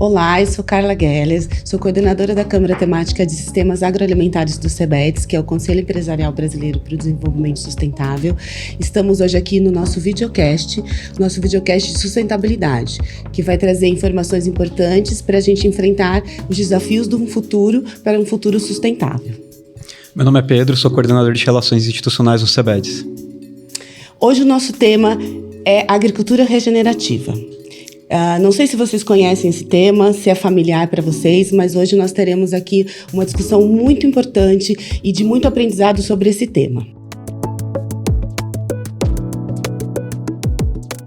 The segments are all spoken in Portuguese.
Olá, eu sou Carla Gueles, sou coordenadora da Câmara Temática de Sistemas Agroalimentares do CEBEDS, que é o Conselho Empresarial Brasileiro para o Desenvolvimento Sustentável. Estamos hoje aqui no nosso videocast de sustentabilidade, que vai trazer informações importantes para a gente enfrentar os desafios de um futuro para um futuro sustentável. Meu nome é Pedro, sou coordenador de Relações Institucionais do CEBEDS. Hoje o nosso tema é agricultura regenerativa. Não sei se vocês conhecem esse tema, se é familiar para vocês, mas hoje nós teremos aqui uma discussão muito importante e de muito aprendizado sobre esse tema.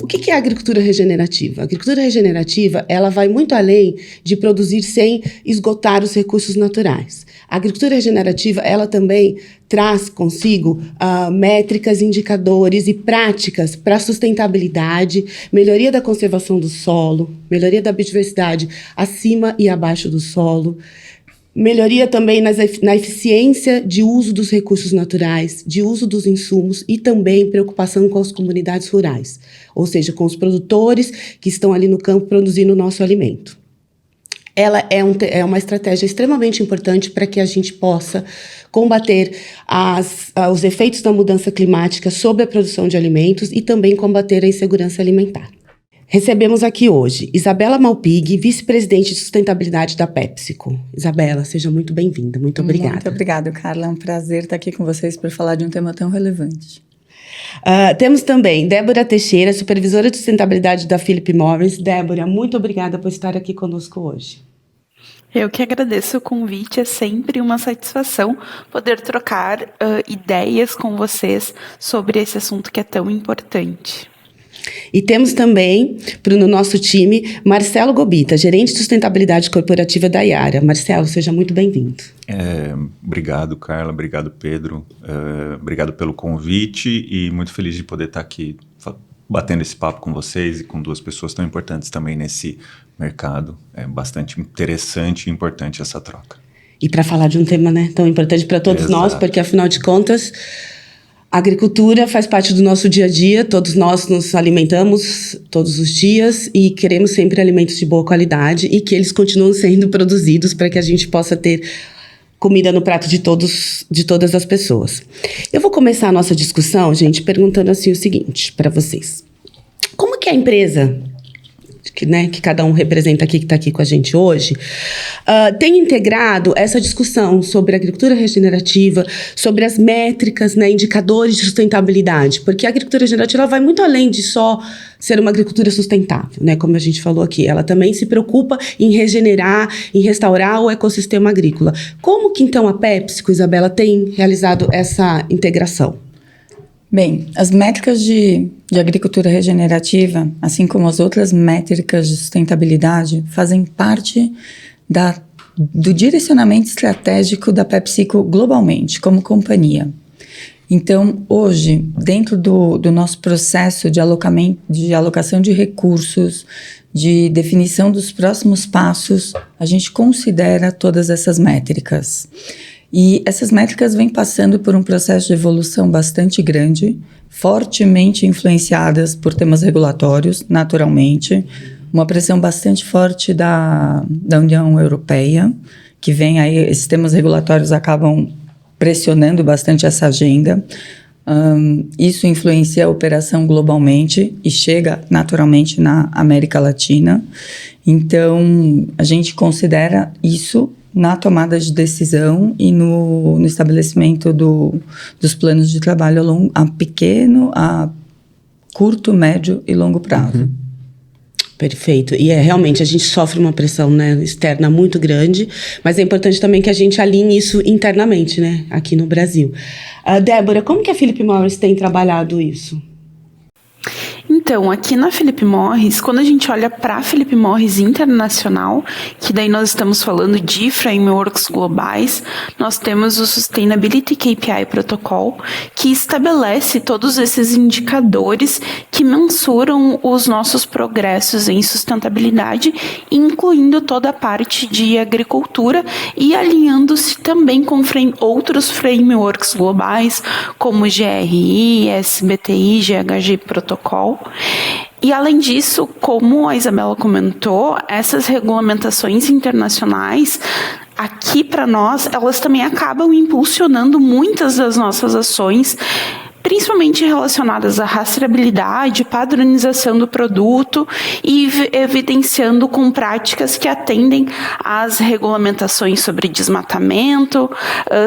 O que é a agricultura regenerativa? A agricultura regenerativa, ela vai muito além de produzir sem esgotar os recursos naturais. A agricultura regenerativa, ela também traz consigo métricas, indicadores e práticas para sustentabilidade, melhoria da conservação do solo, melhoria da biodiversidade acima e abaixo do solo, melhoria também na eficiência de uso dos recursos naturais, de uso dos insumos e também preocupação com as comunidades rurais, ou seja, com os produtores que estão ali no campo produzindo o nosso alimento. Ela é uma estratégia extremamente importante para que a gente possa combater os efeitos da mudança climática sobre a produção de alimentos e também combater a insegurança alimentar. Recebemos aqui hoje Isabela Malpighi, vice-presidente de sustentabilidade da PepsiCo. Isabela, seja muito bem-vinda. Muito obrigada. Muito obrigada, Carla. É um prazer estar aqui com vocês para falar de um tema tão relevante. Temos também Débora Teixeira, supervisora de sustentabilidade da Philip Morris. Débora, muito obrigada por estar aqui conosco hoje. Eu que agradeço o convite, é sempre uma satisfação poder trocar ideias com vocês sobre esse assunto que é tão importante. E temos também, no nosso time, Marcelo Gobita, gerente de sustentabilidade corporativa da Yara. Marcelo, seja muito bem-vindo. Obrigado, Carla, obrigado, Pedro, obrigado pelo convite e muito feliz de poder estar aqui batendo esse papo com vocês e com duas pessoas tão importantes também nesse mercado. É bastante interessante e importante essa troca. E para falar de um tema, né, tão importante para todos nós, porque afinal de contas, a agricultura faz parte do nosso dia a dia, todos nós nos alimentamos todos os dias e queremos sempre alimentos de boa qualidade e que eles continuem sendo produzidos para que a gente possa ter comida no prato de todas as pessoas. Eu vou começar a nossa discussão, gente, perguntando assim o seguinte para vocês. Como que a empresa, que cada um representa aqui, que está aqui com a gente hoje, tem integrado essa discussão sobre a agricultura regenerativa, sobre as métricas, indicadores de sustentabilidade? Porque a agricultura regenerativa ela vai muito além de só ser uma agricultura sustentável, como a gente falou aqui. Ela também se preocupa em regenerar, em restaurar o ecossistema agrícola. Como que, então, a PepsiCo, Isabela, tem realizado essa integração? Bem, as métricas de agricultura regenerativa, assim como as outras métricas de sustentabilidade, fazem parte do direcionamento estratégico da PepsiCo globalmente, como companhia. Então, hoje, dentro do nosso processo de alocação de recursos, de definição dos próximos passos, a gente considera todas essas métricas. E essas métricas vêm passando por um processo de evolução bastante grande, fortemente influenciadas por temas regulatórios, naturalmente, uma pressão bastante forte da União Europeia, que vem aí, esses temas regulatórios acabam pressionando bastante essa agenda. Isso influencia a operação globalmente e chega naturalmente na América Latina. Então, a gente considera isso na tomada de decisão e no estabelecimento dos planos de trabalho a pequeno, a curto, médio e longo prazo. Uhum. Perfeito. E realmente a gente sofre uma pressão externa muito grande, mas é importante também que a gente alinhe isso internamente, aqui no Brasil. Débora, como que a Philip Morris tem trabalhado isso? Então, aqui na Philip Morris, quando a gente olha para a Philip Morris internacional, que daí nós estamos falando de frameworks globais, nós temos o Sustainability KPI Protocol, que estabelece todos esses indicadores que mensuram os nossos progressos em sustentabilidade, incluindo toda a parte de agricultura e alinhando-se também com outros frameworks globais, como GRI, SBTI, GHG Protocol. E além disso, como a Isabela comentou, essas regulamentações internacionais, aqui para nós, elas também acabam impulsionando muitas das nossas ações, principalmente relacionadas à rastreabilidade, padronização do produto e evidenciando com práticas que atendem às regulamentações sobre desmatamento,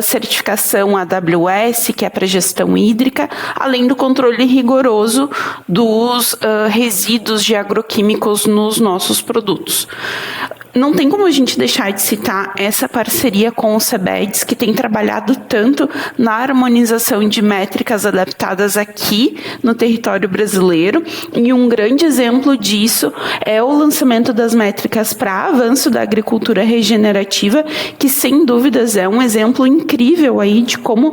certificação AWS, que é para gestão hídrica, além do controle rigoroso dos resíduos de agroquímicos nos nossos produtos. Não tem como a gente deixar de citar essa parceria com o CEBEDS, que tem trabalhado tanto na harmonização de métricas adaptadas aqui no território brasileiro, e um grande exemplo disso é o lançamento das métricas para avanço da agricultura regenerativa, que sem dúvidas é um exemplo incrível aí de como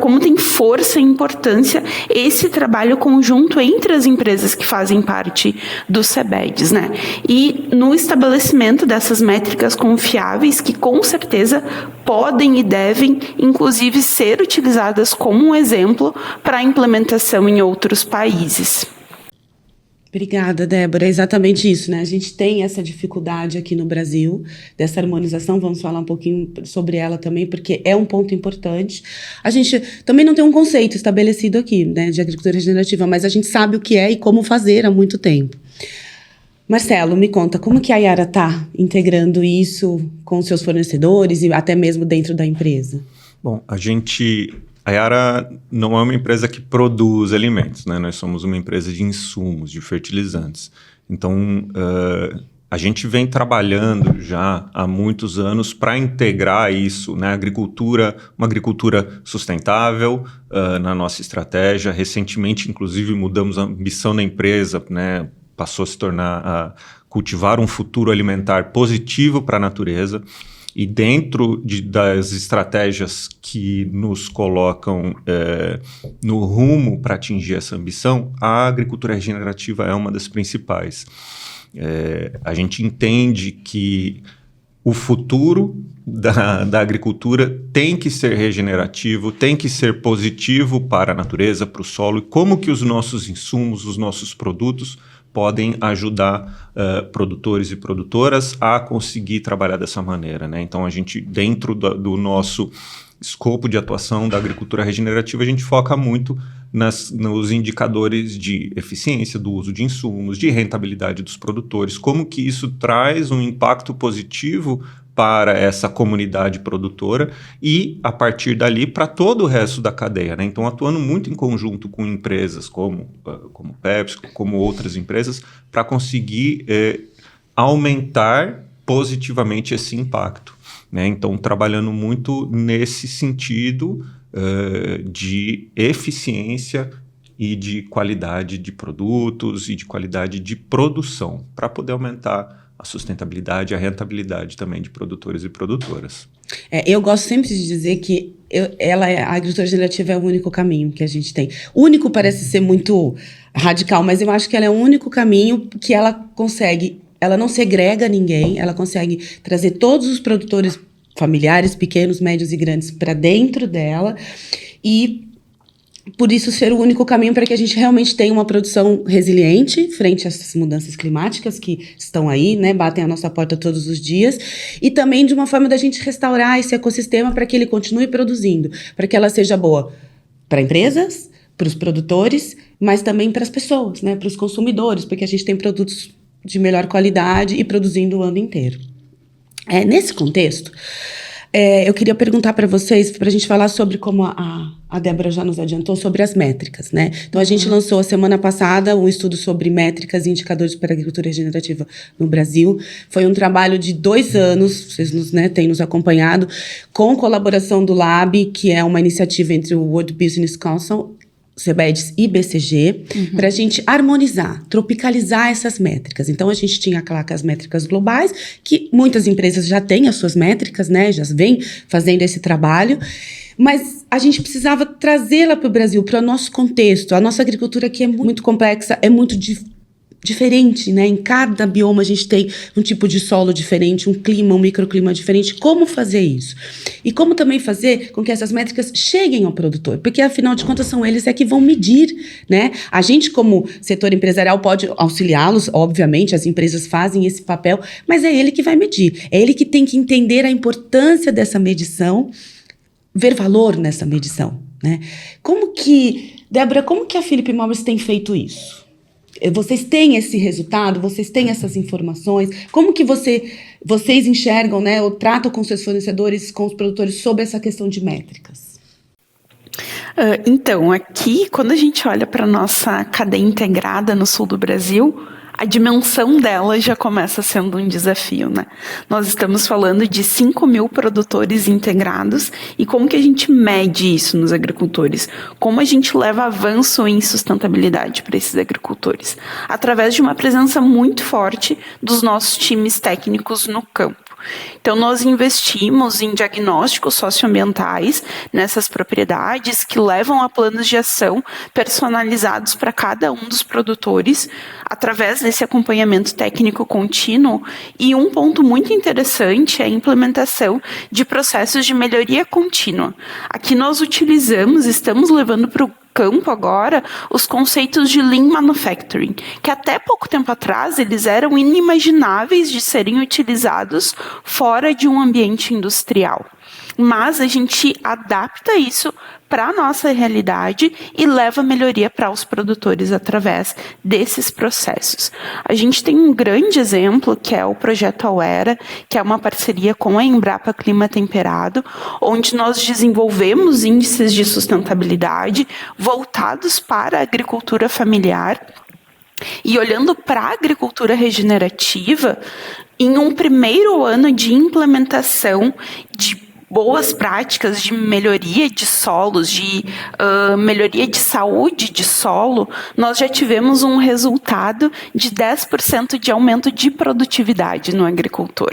como tem força e importância esse trabalho conjunto entre as empresas que fazem parte do CEBEDS, né? E no estabelecimento dessas métricas confiáveis que, com certeza, podem e devem, inclusive, ser utilizadas como um exemplo para a implementação em outros países. Obrigada, Débora. É exatamente isso, né? A gente tem essa dificuldade aqui no Brasil, dessa harmonização, vamos falar um pouquinho sobre ela também, porque é um ponto importante. A gente também não tem um conceito estabelecido aqui, né, de agricultura regenerativa, mas a gente sabe o que é e como fazer há muito tempo. Marcelo, me conta, como que a Yara está integrando isso com os seus fornecedores e até mesmo dentro da empresa? Bom, a Yara não é uma empresa que produz alimentos, né? Nós somos uma empresa de insumos, de fertilizantes. Então, a gente vem trabalhando já há muitos anos para integrar isso, né? Uma agricultura sustentável na nossa estratégia. Recentemente, inclusive, mudamos a ambição da empresa, né? Passou a se tornar cultivar um futuro alimentar positivo para a natureza. E dentro das estratégias que nos colocam no rumo para atingir essa ambição, a agricultura regenerativa é uma das principais. A gente entende que o futuro da agricultura tem que ser regenerativo, tem que ser positivo para a natureza, para o solo, e como que os nossos insumos, os nossos produtos podem ajudar produtores e produtoras a conseguir trabalhar dessa maneira, né? Então, a gente, dentro do nosso escopo de atuação da agricultura regenerativa, a gente foca muito nos indicadores de eficiência do uso de insumos, de rentabilidade dos produtores, como que isso traz um impacto positivo para essa comunidade produtora e, a partir dali, para todo o resto da cadeia, né? Então, atuando muito em conjunto com empresas como PepsiCo, como outras empresas, para conseguir aumentar positivamente esse impacto, né? Então, trabalhando muito nesse sentido de eficiência e de qualidade de produtos e de qualidade de produção, para poder aumentar a sustentabilidade e a rentabilidade também de produtores e produtoras. Eu gosto sempre de dizer que a agricultura regenerativa é o único caminho que a gente tem. Único parece ser muito radical, mas eu acho que ela é o único caminho que ela consegue, ela não segrega ninguém, ela consegue trazer todos os produtores familiares, pequenos, médios e grandes, para dentro dela, e por isso ser o único caminho para que a gente realmente tenha uma produção resiliente frente a essas mudanças climáticas que estão aí, né, batem a nossa porta todos os dias, e também de uma forma da gente restaurar esse ecossistema para que ele continue produzindo, para que ela seja boa para empresas, para os produtores, mas também para as pessoas, né, para os consumidores, porque a gente tem produtos de melhor qualidade e produzindo o ano inteiro. Nesse contexto, eu queria perguntar para vocês, para a gente falar sobre como a Débora já nos adiantou, sobre as métricas, né? Então, a gente lançou a semana passada um estudo sobre métricas e indicadores para a agricultura regenerativa no Brasil. Foi um trabalho de 2 anos, vocês têm nos acompanhado, com colaboração do Lab, que é uma iniciativa entre o World Business Council, CEBEDS e BCG, para a gente harmonizar, tropicalizar essas métricas. Então, a gente tinha as métricas globais, que muitas empresas já têm as suas métricas, né? Já vêm fazendo esse trabalho, mas a gente precisava trazê-la para o Brasil, para o nosso contexto. A nossa agricultura aqui é muito complexa, é muito diferente, né? Em cada bioma a gente tem um tipo de solo diferente, um clima, um microclima diferente. Como fazer isso? E como também fazer com que essas métricas cheguem ao produtor? Porque, afinal de contas, são eles que vão medir, né? A gente, como setor empresarial, pode auxiliá-los, obviamente, as empresas fazem esse papel, mas é ele que vai medir. É ele que tem que entender a importância dessa medição, ver valor nessa medição, né? Débora, como que a Philip Morris tem feito isso? Vocês têm esse resultado, vocês têm essas informações, como que vocês enxergam, né, ou tratam com seus fornecedores, com os produtores, sobre essa questão de métricas? Então, aqui, quando a gente olha para a nossa cadeia integrada no sul do Brasil, a dimensão dela já começa sendo um desafio, né? Nós estamos falando de 5.000 produtores integrados e como que a gente mede isso nos agricultores? Como a gente leva avanço em sustentabilidade para esses agricultores? Através de uma presença muito forte dos nossos times técnicos no campo. Então, nós investimos em diagnósticos socioambientais nessas propriedades que levam a planos de ação personalizados para cada um dos produtores, através desse acompanhamento técnico contínuo. E um ponto muito interessante é a implementação de processos de melhoria contínua. Aqui nós estamos levando para o campo agora os conceitos de Lean Manufacturing, que até pouco tempo atrás eles eram inimagináveis de serem utilizados fora de um ambiente industrial. Mas a gente adapta isso para a nossa realidade e leva melhoria para os produtores através desses processos. A gente tem um grande exemplo, que é o Projeto Auera, que é uma parceria com a Embrapa Clima Temperado, onde nós desenvolvemos índices de sustentabilidade voltados para a agricultura familiar. E olhando para a agricultura regenerativa, em um primeiro ano de implementação de boas práticas de melhoria de solos, de melhoria de saúde de solo, nós já tivemos um resultado de 10% de aumento de produtividade no agricultor.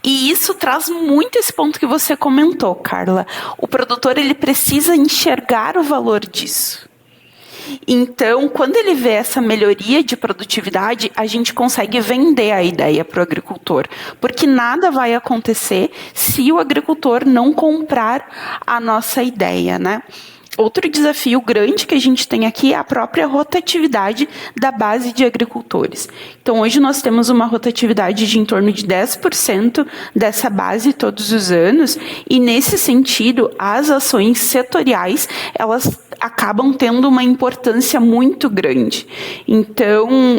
E isso traz muito esse ponto que você comentou, Carla. O produtor ele precisa enxergar o valor disso. Então, quando ele vê essa melhoria de produtividade, a gente consegue vender a ideia para o agricultor, porque nada vai acontecer se o agricultor não comprar a nossa ideia, né? Outro desafio grande que a gente tem aqui é a própria rotatividade da base de agricultores. Então, hoje nós temos uma rotatividade de em torno de 10% dessa base todos os anos, e nesse sentido, as ações setoriais, elas acabam tendo uma importância muito grande. Então,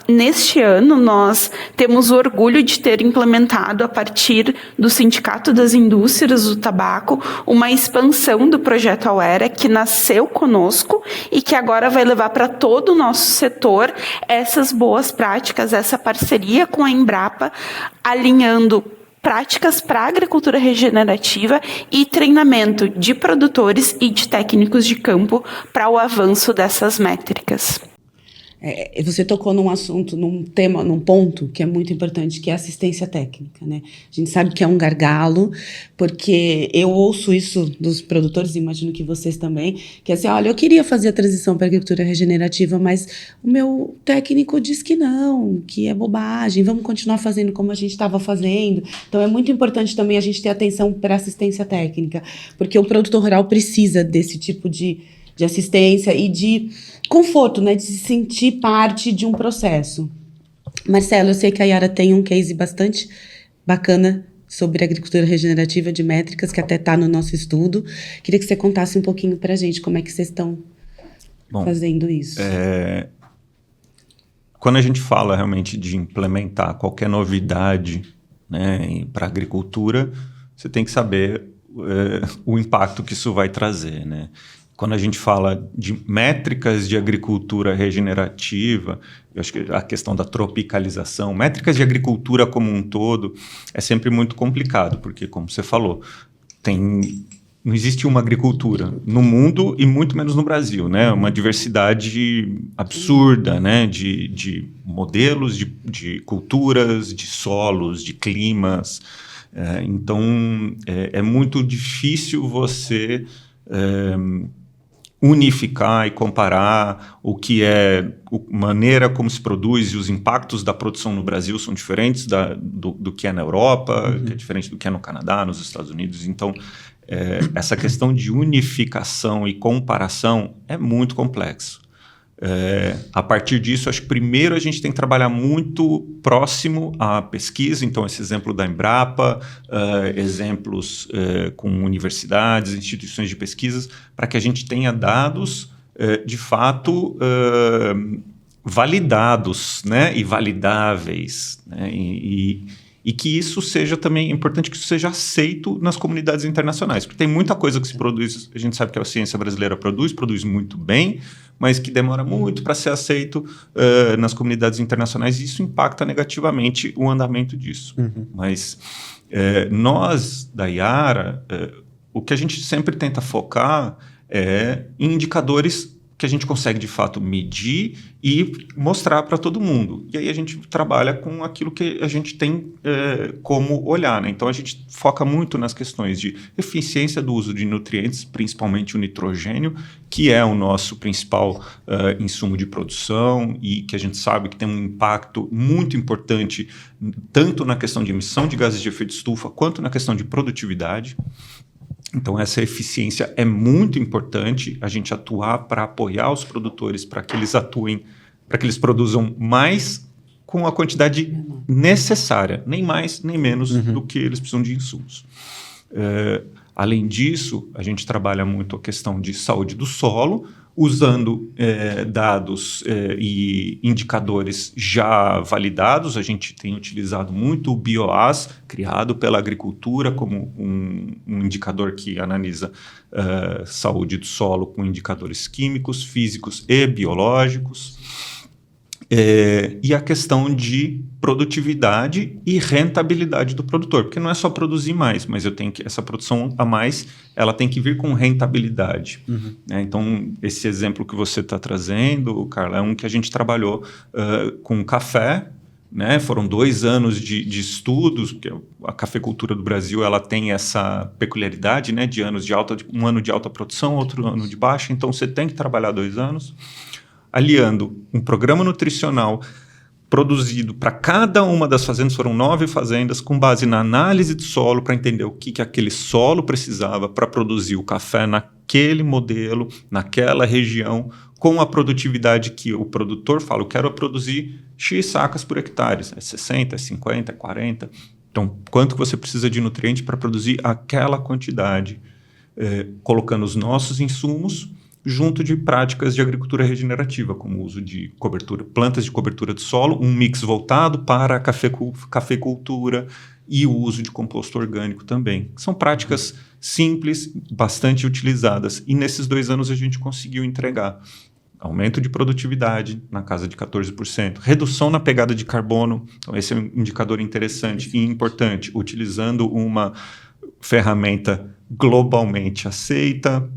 neste ano, nós temos o orgulho de ter implementado, a partir do Sindicato das Indústrias do Tabaco, uma expansão do Projeto Auera, que nasceu conosco e que agora vai levar para todo o nosso setor essas boas práticas, essa parceria com a Embrapa, alinhando práticas para a agricultura regenerativa e treinamento de produtores e de técnicos de campo para o avanço dessas métricas. Você tocou num assunto, num tema, num ponto que é muito importante, que é a assistência técnica, né? A gente sabe que é um gargalo, porque eu ouço isso dos produtores, imagino que vocês também, que é assim, olha, eu queria fazer a transição para a agricultura regenerativa, mas o meu técnico diz que não, que é bobagem, vamos continuar fazendo como a gente estava fazendo. Então, é muito importante também a gente ter atenção para a assistência técnica, porque o produtor rural precisa desse tipo de assistência e de conforto, né, de se sentir parte de um processo. Marcelo, eu sei que a Yara tem um case bastante bacana sobre agricultura regenerativa de métricas, que até está no nosso estudo. Queria que você contasse um pouquinho para a gente como é que vocês estão fazendo isso. Quando a gente fala realmente de implementar qualquer novidade, né, para a agricultura, você tem que saber o impacto que isso vai trazer, né? Quando a gente fala de métricas de agricultura regenerativa, eu acho que a questão da tropicalização, métricas de agricultura como um todo, é sempre muito complicado, porque, como você falou, não existe uma agricultura no mundo e muito menos no Brasil, né? Uma diversidade absurda, né? De modelos, de culturas, de solos, de climas. Então, é muito difícil você unificar e comparar o que é a maneira como se produz e os impactos da produção no Brasil são diferentes do que é na Europa, que é diferente do que é no Canadá, nos Estados Unidos. Então, essa questão de unificação e comparação é muito complexo. A partir disso, acho que primeiro a gente tem que trabalhar muito próximo à pesquisa, então esse exemplo da Embrapa, exemplos com universidades, instituições de pesquisas, para que a gente tenha dados de fato validados, né, e validáveis, né, e que isso seja também, é importante que isso seja aceito nas comunidades internacionais, porque tem muita coisa que se produz, a gente sabe que a ciência brasileira produz muito bem, mas que demora muito para ser aceito nas comunidades internacionais, e isso impacta negativamente o andamento disso. Mas nós, da Yara, o que a gente sempre tenta focar é em indicadores que a gente consegue, de fato, medir e mostrar para todo mundo. E aí a gente trabalha com aquilo que a gente tem como olhar, né? Então a gente foca muito nas questões de eficiência do uso de nutrientes, principalmente o nitrogênio, que é o nosso principal insumo de produção e que a gente sabe que tem um impacto muito importante tanto na questão de emissão de gases de efeito estufa quanto na questão de produtividade. Então, essa eficiência é muito importante, a gente atuar para apoiar os produtores, para que eles atuem, para que eles produzam mais com a quantidade necessária, nem mais nem menos do que eles precisam de insumos. Além disso, a gente trabalha muito a questão de saúde do solo, usando dados e indicadores já validados. A gente tem utilizado muito o BioAS, criado pela agricultura, como um indicador que analisa saúde do solo com indicadores químicos, físicos e biológicos. E a questão de produtividade e rentabilidade do produtor, porque não é só produzir mais, mas essa produção a mais, ela tem que vir com rentabilidade. Né? Então, esse exemplo que você está trazendo, Carla, é um que a gente trabalhou com café, né? Foram 2 anos de estudos, porque a cafeicultura do Brasil ela tem essa peculiaridade, né? De anos de um ano de alta produção, outro ano de baixa, então você tem que trabalhar 2 anos, aliando um programa nutricional produzido para cada uma das fazendas, foram 9 fazendas, com base na análise de solo, para entender o que aquele solo precisava para produzir o café naquele modelo, naquela região, com a produtividade que o produtor fala, eu quero produzir X sacas por hectare, é 60, é 50, é 40. Então, quanto você precisa de nutriente para produzir aquela quantidade, colocando os nossos insumos junto de práticas de agricultura regenerativa, como o uso de plantas de cobertura de solo, um mix voltado para a cafeicultura e o uso de composto orgânico também. São práticas simples, bastante utilizadas, e nesses 2 anos a gente conseguiu entregar aumento de produtividade na casa de 14%, redução na pegada de carbono, então esse é um indicador interessante e importante, utilizando uma ferramenta globalmente aceita,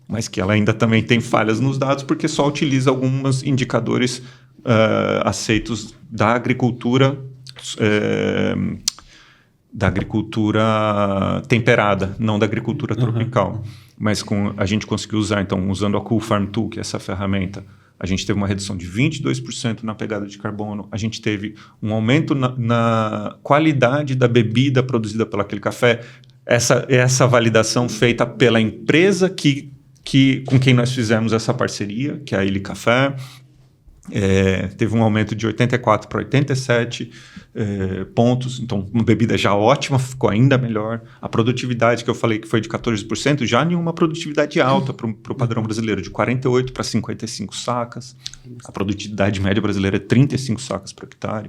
mas que ela ainda também tem falhas nos dados, porque só utiliza alguns indicadores aceitos da agricultura temperada, não da agricultura tropical. Mas a gente conseguiu usar, então, usando a Cool Farm Tool, que é essa ferramenta, a gente teve uma redução de 22% na pegada de carbono, a gente teve um aumento na qualidade da bebida produzida pelo aquele café, essa validação feita pela empresa com quem nós fizemos essa parceria, que é a Illy Café, teve um aumento de 84 para 87 pontos, então uma bebida já ótima, ficou ainda melhor. A produtividade que eu falei que foi de 14%, já em uma produtividade alta para o padrão brasileiro, de 48 para 55 sacas. A produtividade média brasileira é 35 sacas por hectare.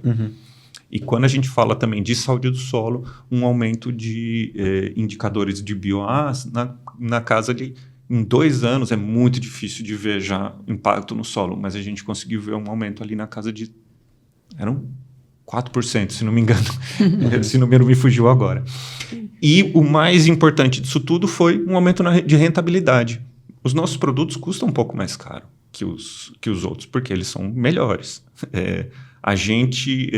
E quando a gente fala também de saúde do solo, um aumento de indicadores de BioAS na casa de... Em 2 anos é muito difícil de ver já impacto no solo, mas a gente conseguiu ver um aumento ali na casa de... Eram 4%, se não me engano. Esse número me fugiu agora. E o mais importante disso tudo foi um aumento de rentabilidade. Os nossos produtos custam um pouco mais caro que os outros, porque eles são melhores. A gente,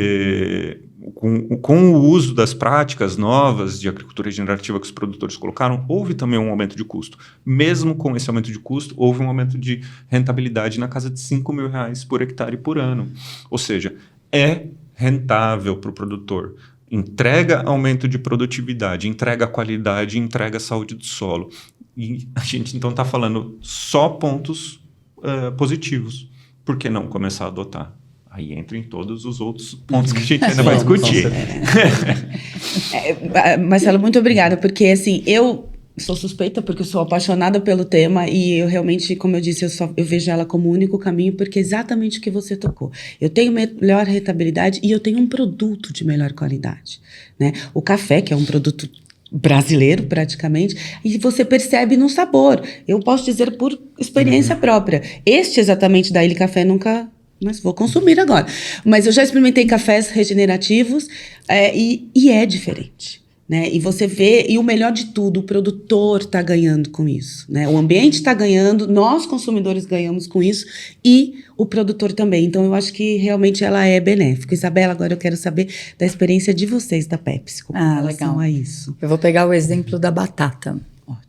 com o uso das práticas novas de agricultura regenerativa que os produtores colocaram, houve também um aumento de custo. Mesmo com esse aumento de custo, houve um aumento de rentabilidade na casa de R$5 mil por hectare por ano. Ou seja, é rentável para o produtor. Entrega aumento de produtividade, entrega qualidade, entrega saúde do solo. E a gente então está falando só pontos positivos. Por que não começar a adotar? Aí entra em todos os outros pontos que a gente ainda vai discutir. Marcelo, muito obrigada, porque assim, eu sou suspeita porque eu sou apaixonada pelo tema e eu realmente, como eu disse, eu vejo ela como o único caminho, porque é exatamente o que você tocou. Eu tenho melhor rentabilidade e eu tenho um produto de melhor qualidade, né? O café, que é um produto brasileiro praticamente, e você percebe no sabor. Eu posso dizer por experiência própria. Este exatamente da Ilha Café nunca... Mas vou consumir agora. Mas eu já experimentei cafés regenerativos e é diferente, né? E você vê, e o melhor de tudo, o produtor está ganhando com isso, né? O ambiente está ganhando, nós consumidores ganhamos com isso e o produtor também. Então eu acho que realmente ela é benéfica. Isabela, agora eu quero saber da experiência de vocês da Pepsi com relação a isso. Eu vou pegar o exemplo da batata.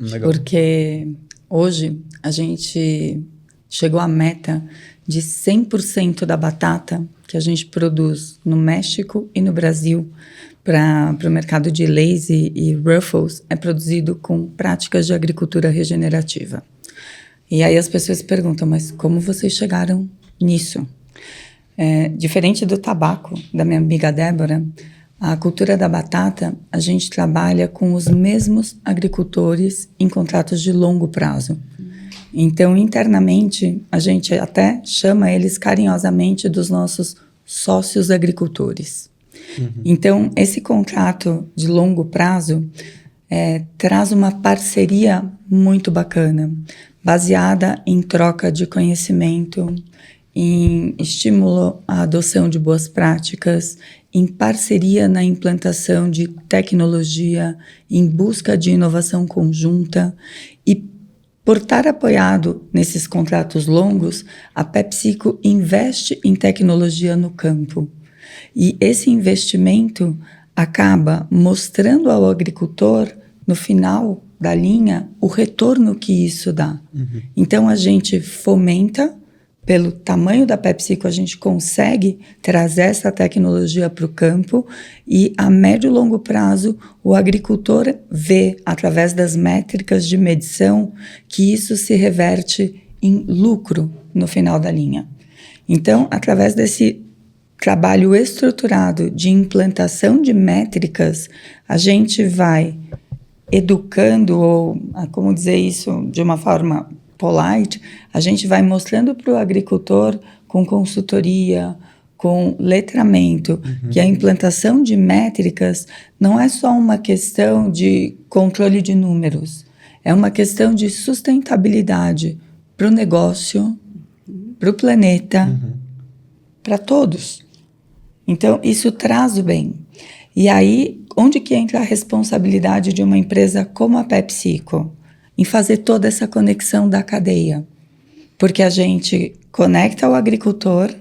Legal. Porque hoje a gente chegou à meta de 100% da batata que a gente produz no México e no Brasil para o mercado de Lay's e Ruffles é produzido com práticas de agricultura regenerativa. E aí as pessoas perguntam, mas como vocês chegaram nisso? Diferente do tabaco, da minha amiga Débora, a cultura da batata, a gente trabalha com os mesmos agricultores em contratos de longo prazo. Então, internamente, a gente até chama eles carinhosamente dos nossos sócios agricultores. Então, esse contrato de longo prazo traz uma parceria muito bacana, baseada em troca de conhecimento, em estímulo à adoção de boas práticas, em parceria na implantação de tecnologia, em busca de inovação conjunta e por estar apoiado nesses contratos longos, a PepsiCo investe em tecnologia no campo. E esse investimento acaba mostrando ao agricultor, no final da linha, o retorno que isso dá. Então, a gente fomenta, pelo tamanho da PepsiCo, a gente consegue trazer essa tecnologia para o campo e, a médio e longo prazo, o agricultor vê, através das métricas de medição, que isso se reverte em lucro no final da linha. Então, através desse trabalho estruturado de implantação de métricas, a gente vai educando, ou, como dizer isso de uma forma polite, a gente vai mostrando para o agricultor com consultoria, com letramento, que a implantação de métricas não é só uma questão de controle de números, é uma questão de sustentabilidade para o negócio, para o planeta, para todos. Então, isso traz o bem. E aí, onde que entra a responsabilidade de uma empresa como a PepsiCo? Em fazer toda essa conexão da cadeia. Porque a gente conecta o agricultor,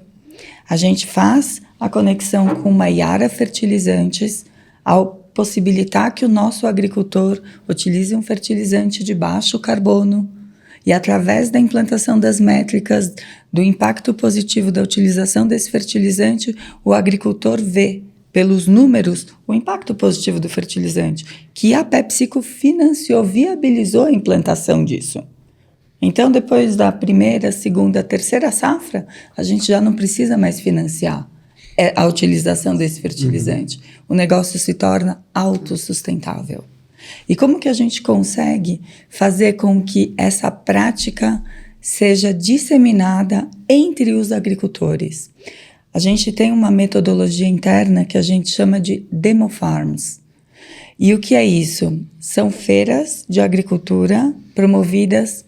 a gente faz a conexão com uma Yara Fertilizantes, ao possibilitar que o nosso agricultor utilize um fertilizante de baixo carbono, e através da implantação das métricas, do impacto positivo da utilização desse fertilizante, o agricultor vê pelos números, o impacto positivo do fertilizante, que a PepsiCo financiou, viabilizou a implantação disso. Então, depois da primeira, segunda, terceira safra, a gente já não precisa mais financiar a utilização desse fertilizante. O negócio se torna autossustentável. E como que a gente consegue fazer com que essa prática seja disseminada entre os agricultores? A gente tem uma metodologia interna que a gente chama de Demo Farms. E o que é isso? São feiras de agricultura promovidas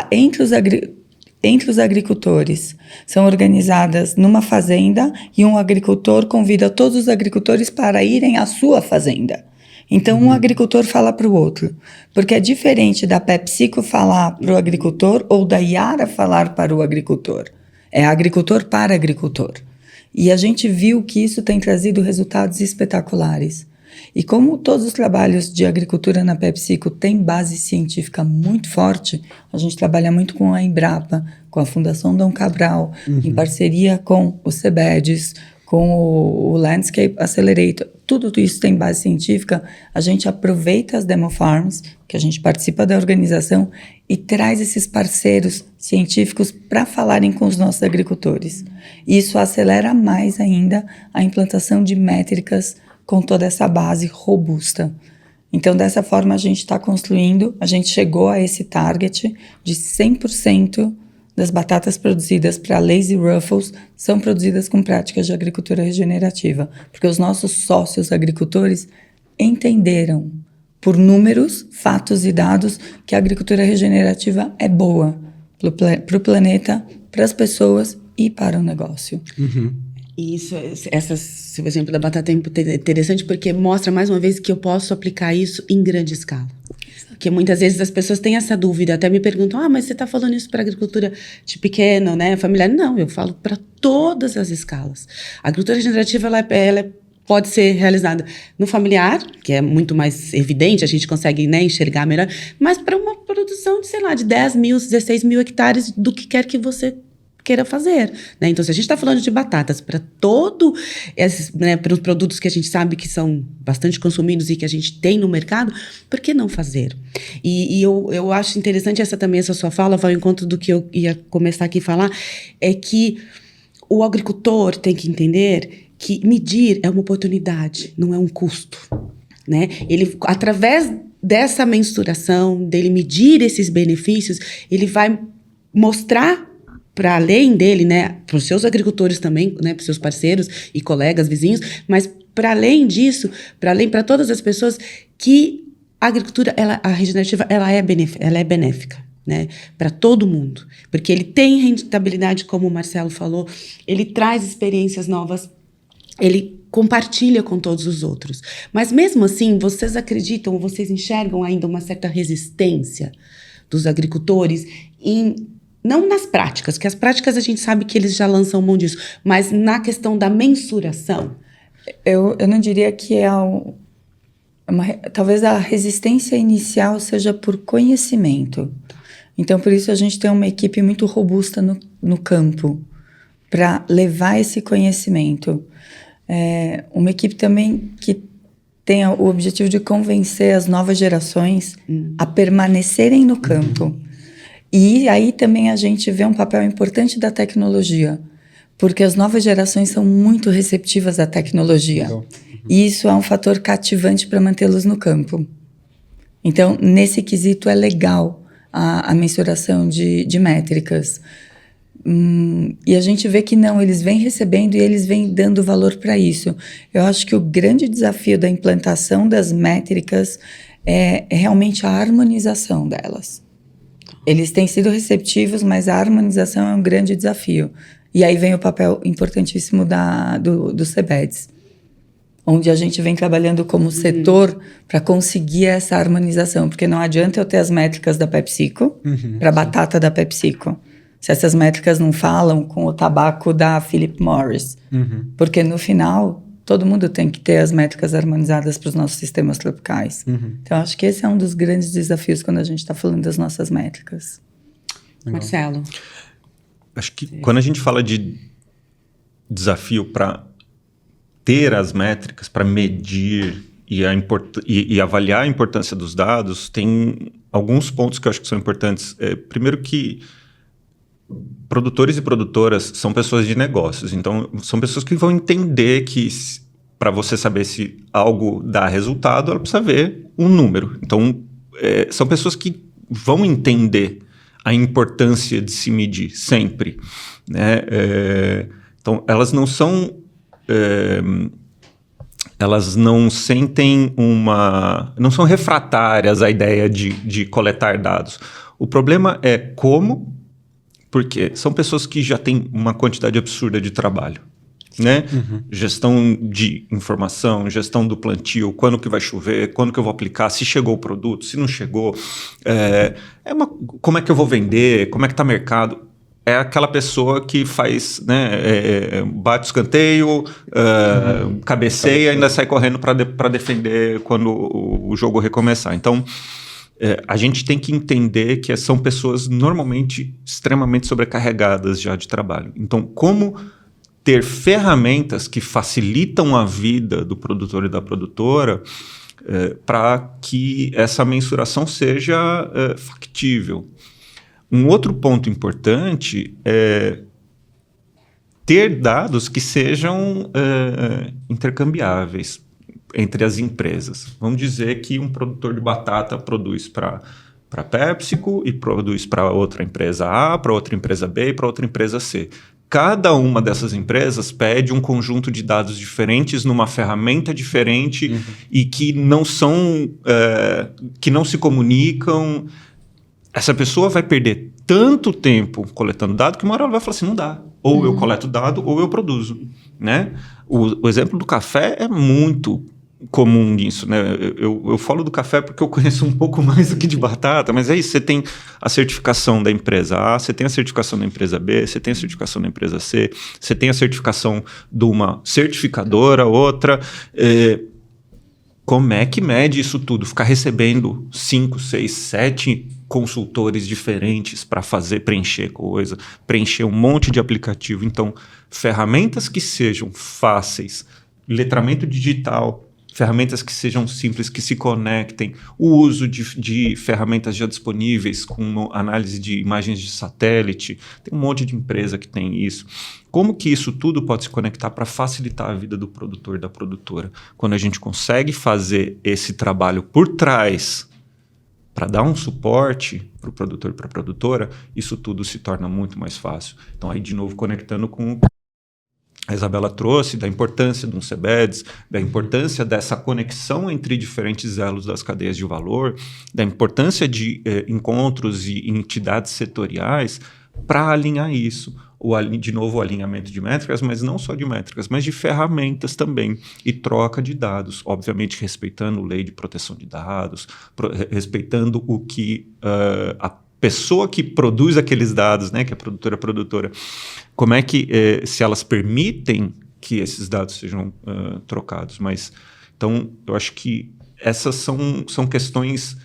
entre os agricultores. São organizadas numa fazenda e um agricultor convida todos os agricultores para irem à sua fazenda. Então, um agricultor fala para o outro. Porque é diferente da PepsiCo falar para o agricultor ou da Yara falar para o agricultor. É agricultor para agricultor. E a gente viu que isso tem trazido resultados espetaculares. E como todos os trabalhos de agricultura na PepsiCo têm base científica muito forte, a gente trabalha muito com a Embrapa, com a Fundação Dom Cabral, em parceria com o CBEDS, com o Landscape Accelerator, tudo isso tem base científica, a gente aproveita as demo farms, que a gente participa da organização, e traz esses parceiros científicos para falarem com os nossos agricultores. E isso acelera mais ainda a implantação de métricas com toda essa base robusta. Então, dessa forma, a gente está construindo, a gente chegou a esse target de 100% das batatas produzidas para Lazy Ruffles são produzidas com práticas de agricultura regenerativa, porque os nossos sócios agricultores entenderam, por números, fatos e dados, que a agricultura regenerativa é boa para o planeta, para as pessoas e para o negócio. E isso, esse exemplo da batata é interessante porque mostra mais uma vez que eu posso aplicar isso em grande escala. Porque muitas vezes as pessoas têm essa dúvida, até me perguntam, mas você está falando isso para agricultura de pequeno, né, familiar? Não, eu falo para todas as escalas. A agricultura regenerativa, ela pode ser realizada no familiar, que é muito mais evidente, a gente consegue, né, enxergar melhor, mas para uma produção de, sei lá, de 10 mil, 16 mil hectares do que quer que você queira fazer, né? Então, se a gente está falando de batatas para todo esses, né, para os produtos que a gente sabe que são bastante consumidos e que a gente tem no mercado, por que não fazer? E eu acho interessante essa sua fala, vai ao encontro do que eu ia começar aqui a falar, é que o agricultor tem que entender que medir é uma oportunidade, não é um custo, né? Ele, através dessa mensuração, dele medir esses benefícios, ele vai mostrar para além dele, né, para os seus agricultores também, né, para os seus parceiros e colegas, vizinhos, mas para além disso, para todas as pessoas, que a agricultura, a regenerativa, ela é benéfica, né, para todo mundo, porque ele tem rentabilidade, como o Marcelo falou, ele traz experiências novas, ele compartilha com todos os outros. Mas mesmo assim, vocês acreditam, vocês enxergam ainda uma certa resistência dos agricultores não nas práticas, que as práticas a gente sabe que eles já lançam mão disso, mas na questão da mensuração? Eu não diria que talvez a resistência inicial seja por conhecimento. Então, por isso a gente tem uma equipe muito robusta no campo para levar esse conhecimento. Uma equipe também que tenha o objetivo de convencer as novas gerações a permanecerem no campo. E aí também a gente vê um papel importante da tecnologia, porque as novas gerações são muito receptivas à tecnologia. E isso é um fator cativante para mantê-los no campo. Então, nesse quesito é legal a mensuração de métricas. E a gente vê que não, eles vêm recebendo e eles vêm dando valor para isso. Eu acho que o grande desafio da implantação das métricas é realmente a harmonização delas. Eles têm sido receptivos, mas a harmonização é um grande desafio. E aí vem o papel importantíssimo do CBEDS, onde a gente vem trabalhando como setor para conseguir essa harmonização, porque não adianta eu ter as métricas da PepsiCo para a batata da PepsiCo, se essas métricas não falam com o tabaco da Philip Morris. Porque no final, todo mundo tem que ter as métricas harmonizadas para os nossos sistemas tropicais. Então, acho que esse é um dos grandes desafios quando a gente está falando das nossas métricas. Legal. Marcelo? Acho que quando a gente fala de desafio para ter as métricas, para medir e avaliar a importância dos dados, tem alguns pontos que eu acho que são importantes. Primeiro que produtores e produtoras são pessoas de negócios, então são pessoas que vão entender que para você saber se algo dá resultado, ela precisa ver um número. Então, são pessoas que vão entender a importância de se medir sempre, né? Então, elas não são... elas não sentem não são refratárias à ideia de coletar dados. O problema é como... Porque são pessoas que já têm uma quantidade absurda de trabalho, né? Gestão de informação, gestão do plantio, quando que vai chover, quando que eu vou aplicar, se chegou o produto, se não chegou, como é que eu vou vender, como é que está o mercado. é aquela pessoa que faz, né, bate o escanteio, cabeceia e ainda sai correndo para defender quando o jogo recomeçar. Então, a gente tem que entender que são pessoas normalmente extremamente sobrecarregadas já de trabalho. Então, como ter ferramentas que facilitam a vida do produtor e da produtora para que essa mensuração seja factível. Um outro ponto importante é ter dados que sejam intercambiáveis entre as empresas. Vamos dizer que um produtor de batata produz para PepsiCo e produz para outra empresa A, para outra empresa B e para outra empresa C. Cada uma dessas empresas pede um conjunto de dados diferentes numa ferramenta diferente e que não são, que não se comunicam. Essa pessoa vai perder tanto tempo coletando dado que uma hora ela vai falar assim, não dá. Ou eu coleto dado ou eu produzo, né? O exemplo do café é muito comum nisso, né? Eu falo do café porque eu conheço um pouco mais do que de batata, mas é isso, você tem a certificação da empresa A, você tem a certificação da empresa B, você tem a certificação da empresa C, você tem a certificação de uma certificadora, outra. Como é que mede isso tudo? Ficar recebendo 5, 6, 7 consultores diferentes para preencher coisa, preencher um monte de aplicativo. Então, ferramentas que sejam fáceis, letramento digital, ferramentas que sejam simples, que se conectem, o uso de ferramentas já disponíveis com análise de imagens de satélite, tem um monte de empresa que tem isso. Como que isso tudo pode se conectar para facilitar a vida do produtor e da produtora? Quando a gente consegue fazer esse trabalho por trás para dar um suporte para o produtor e para a produtora, isso tudo se torna muito mais fácil. Então aí de novo conectando com a Isabela trouxe, da importância de um CBEDS, da importância dessa conexão entre diferentes elos das cadeias de valor, da importância de encontros e entidades setoriais para alinhar isso. De novo, o alinhamento de métricas, mas não só de métricas, mas de ferramentas também, e troca de dados, obviamente respeitando a lei de proteção de dados, respeitando o que a pessoa que produz aqueles dados, né, que é a produtora, como é que, se elas permitem que esses dados sejam trocados. Mas, então, eu acho que essas são questões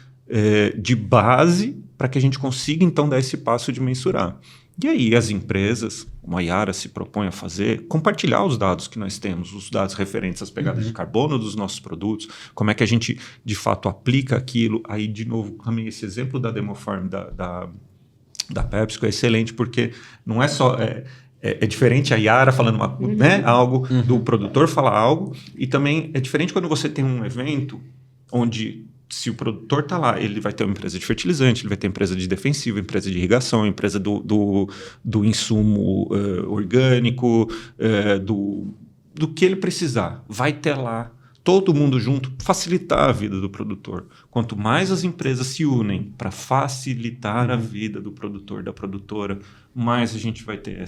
de base para que a gente consiga, então, dar esse passo de mensurar. E aí as empresas, como a Yara se propõe a fazer, compartilhar os dados que nós temos, os dados referentes às pegadas de carbono dos nossos produtos, como é que a gente, de fato, aplica aquilo. Aí, de novo, também esse exemplo da Demofarm da PepsiCo é excelente, porque não é só... É diferente a Yara falando né, algo, do produtor falar algo, e também é diferente quando você tem um evento onde... Se o produtor está lá, ele vai ter uma empresa de fertilizante, ele vai ter empresa de defensivo, empresa de irrigação, empresa do insumo orgânico, do que ele precisar. Vai ter lá todo mundo junto, facilitar a vida do produtor. Quanto mais as empresas se unem para facilitar a vida do produtor, da produtora, mais a gente vai ter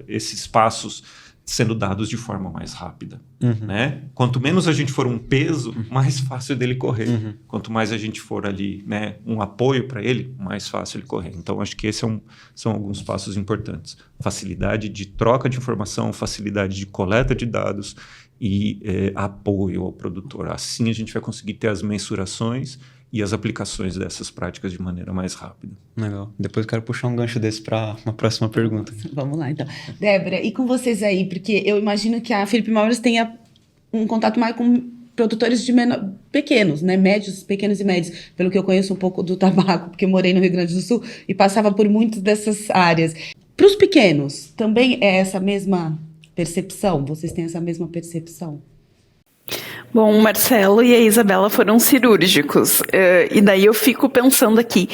esses passos sendo dados de forma mais rápida. Né? Quanto menos a gente for um peso, mais fácil dele correr. Quanto mais a gente for ali, né, um apoio para ele, mais fácil ele correr. Então, acho que esses são alguns passos importantes. Facilidade de troca de informação, facilidade de coleta de dados e apoio ao produtor. Assim a gente vai conseguir ter as mensurações e as aplicações dessas práticas de maneira mais rápida. Legal. Depois eu quero puxar um gancho desse para uma próxima pergunta. Vamos lá, então. Débora, e com vocês aí? Porque eu imagino que a Philip Morris tenha um contato mais com produtores pequenos, né? Médios, pequenos e médios. Pelo que eu conheço um pouco do tabaco, porque eu morei no Rio Grande do Sul e passava por muitas dessas áreas. Para os pequenos, também é essa mesma percepção? Vocês têm essa mesma percepção? Bom, o Marcelo e a Isabela foram cirúrgicos. E daí eu fico pensando aqui,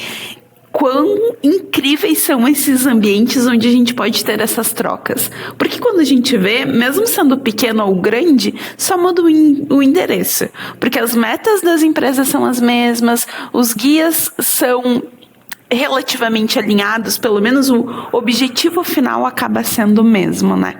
quão incríveis são esses ambientes onde a gente pode ter essas trocas. Porque quando a gente vê, mesmo sendo pequeno ou grande, só muda o endereço. Porque as metas das empresas são as mesmas, os guias são relativamente alinhados, pelo menos o objetivo final acaba sendo o mesmo, né?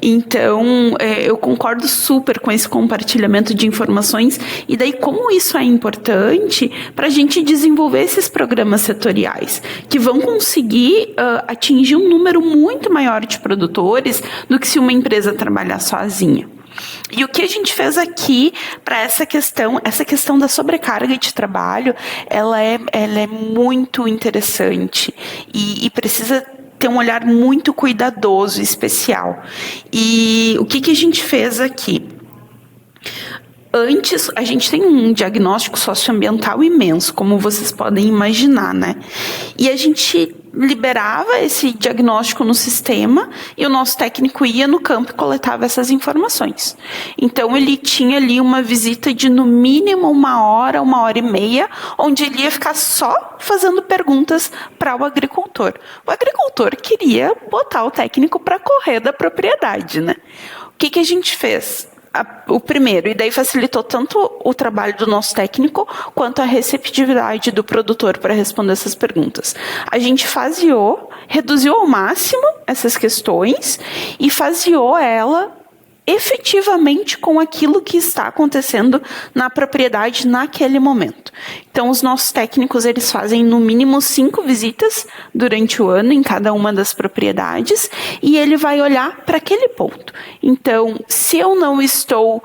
Então, eu concordo super com esse compartilhamento de informações, e daí como isso é importante para a gente desenvolver esses programas setoriais, que vão conseguir atingir um número muito maior de produtores do que se uma empresa trabalhar sozinha. E o que a gente fez aqui para essa questão da sobrecarga de trabalho, ela é muito interessante e precisa ter um olhar muito cuidadoso e especial. E o que a gente fez aqui? Antes, a gente tem um diagnóstico socioambiental imenso, como vocês podem imaginar, né? E a gente liberava esse diagnóstico no sistema e o nosso técnico ia no campo e coletava essas informações. Então, ele tinha ali uma visita de, no mínimo, 1 hora e meia, onde ele ia ficar só fazendo perguntas para o agricultor. O agricultor queria botar o técnico para correr da propriedade, né? O que a gente fez? O primeiro, e daí facilitou tanto o trabalho do nosso técnico quanto a receptividade do produtor para responder essas perguntas. A gente reduziu ao máximo essas questões e faseou ela efetivamente com aquilo que está acontecendo na propriedade naquele momento. Então, os nossos técnicos, eles fazem no mínimo 5 visitas durante o ano em cada uma das propriedades e ele vai olhar para aquele ponto. Então, se eu não estou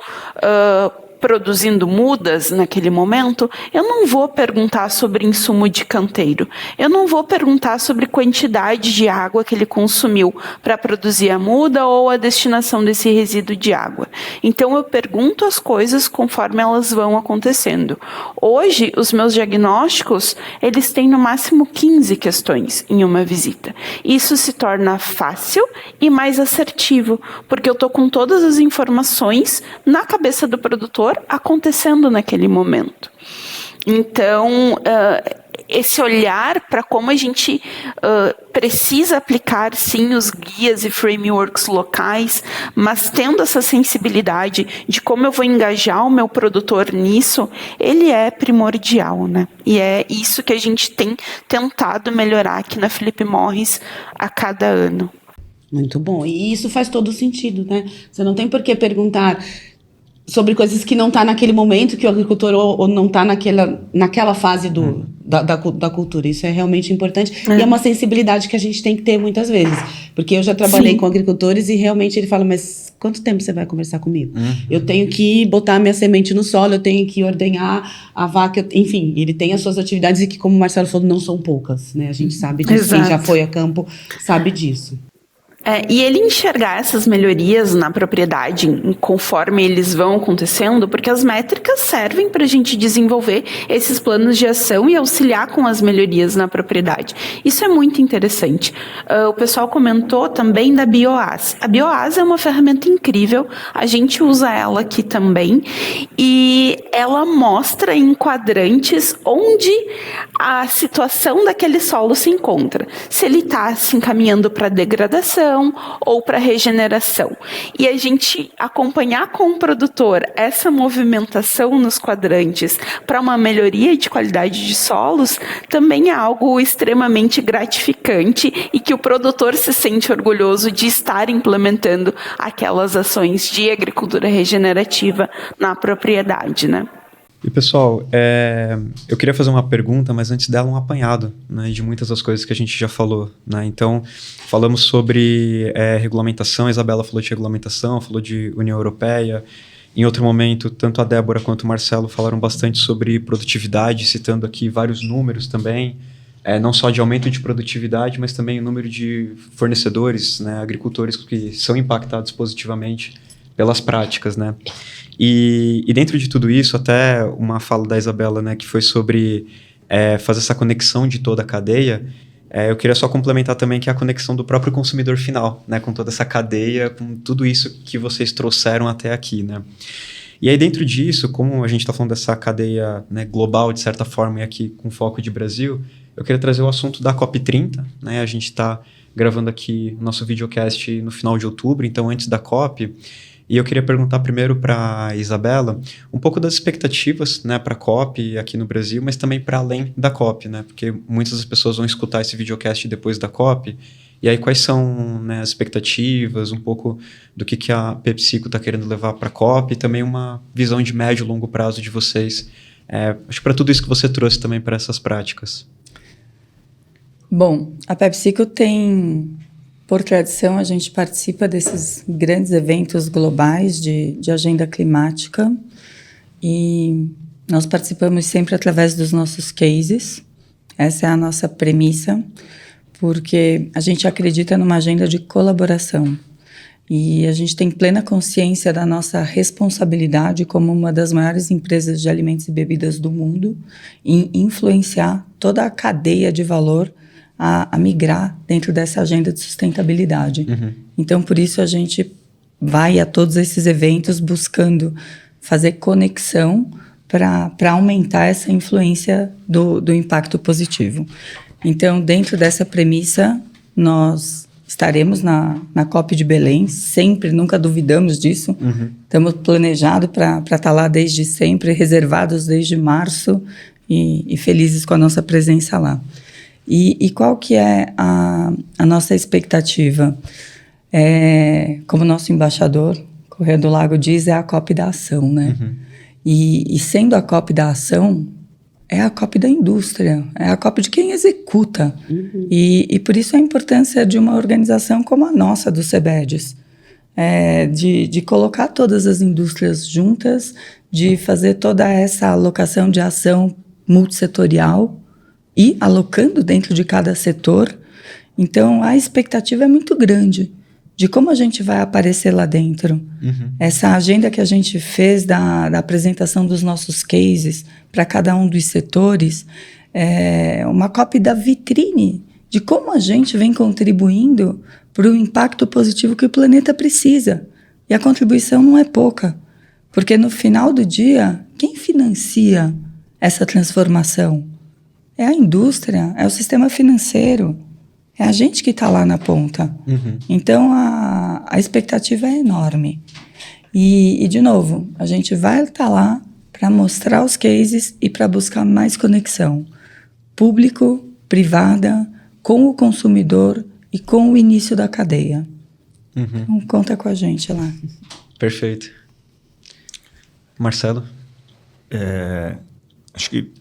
produzindo mudas naquele momento, eu não vou perguntar sobre insumo de canteiro, eu não vou perguntar sobre quantidade de água que ele consumiu para produzir a muda ou a destinação desse resíduo de água. Então, eu pergunto as coisas conforme elas vão acontecendo. Hoje, os meus diagnósticos, eles têm no máximo 15 questões em uma visita. Isso se torna fácil e mais assertivo, porque eu estou com todas as informações na cabeça do produtor acontecendo naquele momento. Então, esse olhar para como a gente precisa aplicar, sim, os guias e frameworks locais, mas tendo essa sensibilidade de como eu vou engajar o meu produtor nisso, ele é primordial, né? E é isso que a gente tem tentado melhorar aqui na Philip Morris a cada ano. Muito bom. E isso faz todo sentido, né? Você não tem por que perguntar sobre coisas que não está naquele momento, que o agricultor ou não está naquela fase da cultura. Isso é realmente importante. E é uma sensibilidade que a gente tem que ter muitas vezes. Porque eu já trabalhei com agricultores e realmente ele fala, mas quanto tempo você vai conversar comigo? Eu tenho que botar minha semente no solo, eu tenho que ordenhar a vaca, enfim, ele tem as suas atividades e que, como o Marcelo falou, não são poucas, né? A gente sabe disso, quem já foi a campo sabe disso. E ele enxergar essas melhorias na propriedade conforme eles vão acontecendo, porque as métricas servem para a gente desenvolver esses planos de ação e auxiliar com as melhorias na propriedade. Isso é muito interessante. O pessoal comentou também da BioAS. A BioAS é uma ferramenta incrível, a gente usa ela aqui também, e ela mostra em quadrantes onde a situação daquele solo se encontra. Se ele está se encaminhando para degradação, ou para regeneração. E a gente acompanhar com o produtor essa movimentação nos quadrantes para uma melhoria de qualidade de solos também é algo extremamente gratificante e que o produtor se sente orgulhoso de estar implementando aquelas ações de agricultura regenerativa na propriedade, né? E pessoal, eu queria fazer uma pergunta, mas antes dela um apanhado, né, de muitas das coisas que a gente já falou, né? Então, falamos sobre regulamentação, a Isabela falou de regulamentação, falou de União Europeia. Em outro momento, tanto a Débora quanto o Marcelo falaram bastante sobre produtividade, citando aqui vários números também, não só de aumento de produtividade, mas também o número de fornecedores, né, agricultores que são impactados positivamente pelas práticas, né? E dentro de tudo isso, até uma fala da Isabela, né, que foi sobre fazer essa conexão de toda a cadeia, eu queria só complementar também que é a conexão do próprio consumidor final, né, com toda essa cadeia, com tudo isso que vocês trouxeram até aqui, né? E aí dentro disso, como a gente está falando dessa cadeia, né, global, de certa forma, e aqui com foco de Brasil, eu queria trazer o assunto da COP30, né? A gente está gravando aqui o nosso videocast no final de outubro, então antes da COP. E eu queria perguntar primeiro para a Isabela um pouco das expectativas, né, para a COP aqui no Brasil, mas também para além da COP, né, porque muitas das pessoas vão escutar esse videocast depois da COP. E aí, quais são, né, as expectativas, um pouco do que a PepsiCo está querendo levar para a COP e também uma visão de médio e longo prazo de vocês. Acho que para tudo isso que você trouxe também para essas práticas. Bom, a PepsiCo tem, por tradição, a gente participa desses grandes eventos globais de agenda climática e nós participamos sempre através dos nossos cases. Essa é a nossa premissa, porque a gente acredita numa agenda de colaboração e a gente tem plena consciência da nossa responsabilidade como uma das maiores empresas de alimentos e bebidas do mundo em influenciar toda a cadeia de valor a migrar dentro dessa agenda de sustentabilidade. Então, por isso, a gente vai a todos esses eventos buscando fazer conexão para aumentar essa influência do impacto positivo. Então, dentro dessa premissa, nós estaremos na COP de Belém, sempre, nunca duvidamos disso. Estamos planejados para estar lá desde sempre, reservados desde março e felizes com a nossa presença lá. E qual que é a nossa expectativa? Como nosso embaixador, Correia do Lago, diz, é a COP da ação, né? E sendo a COP da ação, é a COP da indústria, é a COP de quem executa. E por isso a importância de uma organização como a nossa, do CBEDES, de colocar todas as indústrias juntas, de fazer toda essa alocação de ação multissetorial e alocando dentro de cada setor. Então, a expectativa é muito grande de como a gente vai aparecer lá dentro. Essa agenda que a gente fez da apresentação dos nossos cases para cada um dos setores é uma cópia da vitrine de como a gente vem contribuindo para o impacto positivo que o planeta precisa. E a contribuição não é pouca, porque no final do dia, quem financia essa transformação? É a indústria, é o sistema financeiro, é a gente que está lá na ponta. Então, a expectativa é enorme. E, de novo, a gente vai estar lá para mostrar os cases e para buscar mais conexão público, privada, com o consumidor e com o início da cadeia. Então, conta com a gente lá. Perfeito. Marcelo? Acho que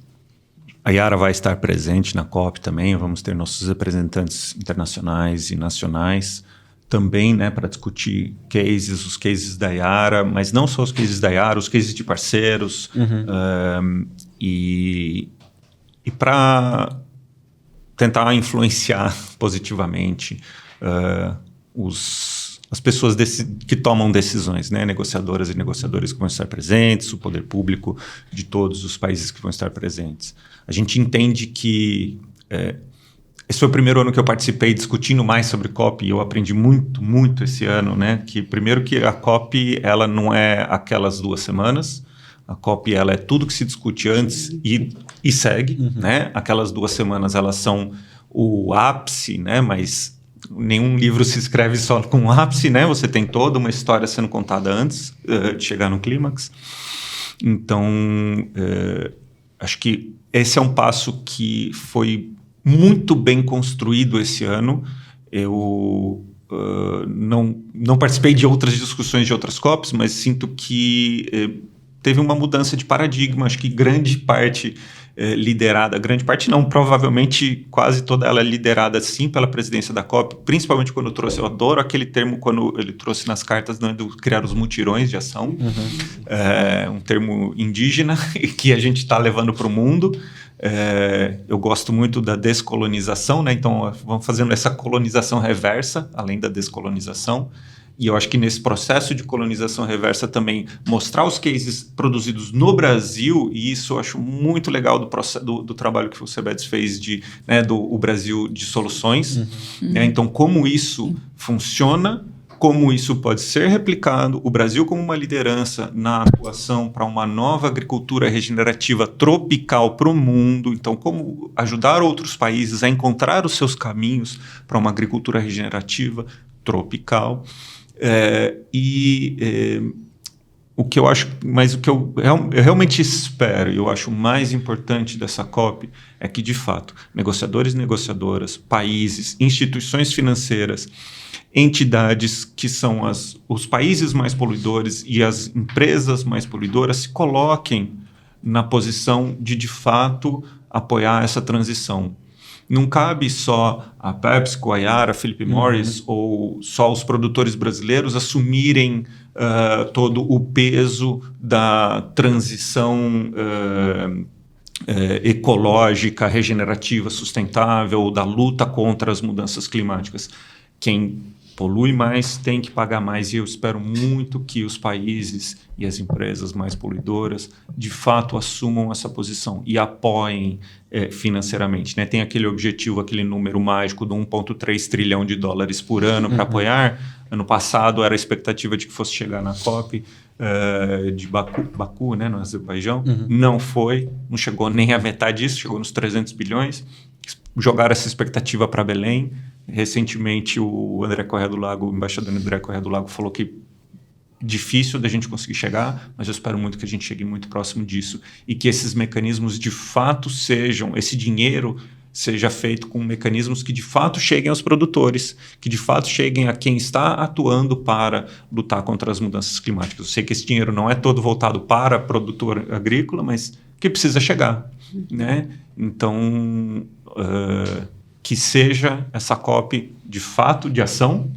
a Yara vai estar presente na COP também, vamos ter nossos representantes internacionais e nacionais também, né, para discutir os cases da Yara, mas não só os cases da Yara, os cases de parceiros, e para tentar influenciar positivamente as pessoas que tomam decisões, né? Negociadoras e negociadores que vão estar presentes, o poder público de todos os países que vão estar presentes. A gente entende que esse foi o primeiro ano que eu participei discutindo mais sobre COP e eu aprendi muito, muito esse ano, né? Que primeiro que a COP ela não é aquelas 2 semanas, a COP ela é tudo que se discute antes e segue, né? Aquelas 2 semanas elas são o ápice, né? Mas nenhum livro se escreve só com ápice, né? Você tem toda uma história sendo contada antes de chegar no clímax. Então, acho que esse é um passo que foi muito bem construído esse ano. Eu não participei de outras discussões de outras COPs, mas sinto que teve uma mudança de paradigma. Acho que grande parte liderada, grande parte não, provavelmente quase toda ela é liderada sim pela presidência da COP, principalmente quando trouxe, eu adoro aquele termo quando ele trouxe nas cartas, né, do criar os mutirões de ação, um termo indígena que a gente está levando para o mundo. Eu gosto muito da descolonização, né, então vamos fazendo essa colonização reversa, além da descolonização. E eu acho que nesse processo de colonização reversa também mostrar os cases produzidos no Brasil, e isso eu acho muito legal do trabalho que o CBEDES fez do Brasil de soluções. Né? Então, como isso funciona, como isso pode ser replicado, o Brasil como uma liderança na atuação para uma nova agricultura regenerativa tropical para o mundo. Então, como ajudar outros países a encontrar os seus caminhos para uma agricultura regenerativa tropical. O que eu acho, mas o que eu realmente espero e eu acho mais importante dessa COP é que, de fato, negociadores e negociadoras, países, instituições financeiras, entidades que são os países mais poluidores e as empresas mais poluidoras se coloquem na posição de fato, apoiar essa transição. Não cabe só a PepsiCo, a Yara, a Philip Morris ou só os produtores brasileiros assumirem todo o peso da transição ecológica, regenerativa, sustentável, da luta contra as mudanças climáticas. Quem polui mais tem que pagar mais, e eu espero muito que os países e as empresas mais poluidoras de fato assumam essa posição e apoiem financeiramente, né? Tem aquele objetivo, aquele número mágico de 1,3 trilhão de dólares por ano para apoiar. Ano passado era a expectativa de que fosse chegar na COP de Baku, né, no Azerbaijão. Não foi, não chegou nem a metade disso, chegou nos 300 bilhões. Jogaram essa expectativa para Belém. Recentemente, o André Corrêa do Lago, o embaixador André Corrêa do Lago, falou que difícil da gente conseguir chegar, mas eu espero muito que a gente chegue muito próximo disso e que esses mecanismos de fato esse dinheiro seja feito com mecanismos que de fato cheguem aos produtores, que de fato cheguem a quem está atuando para lutar contra as mudanças climáticas. Eu sei que esse dinheiro não é todo voltado para produtor agrícola, mas que precisa chegar, né? Então, que seja essa COP de fato de ação,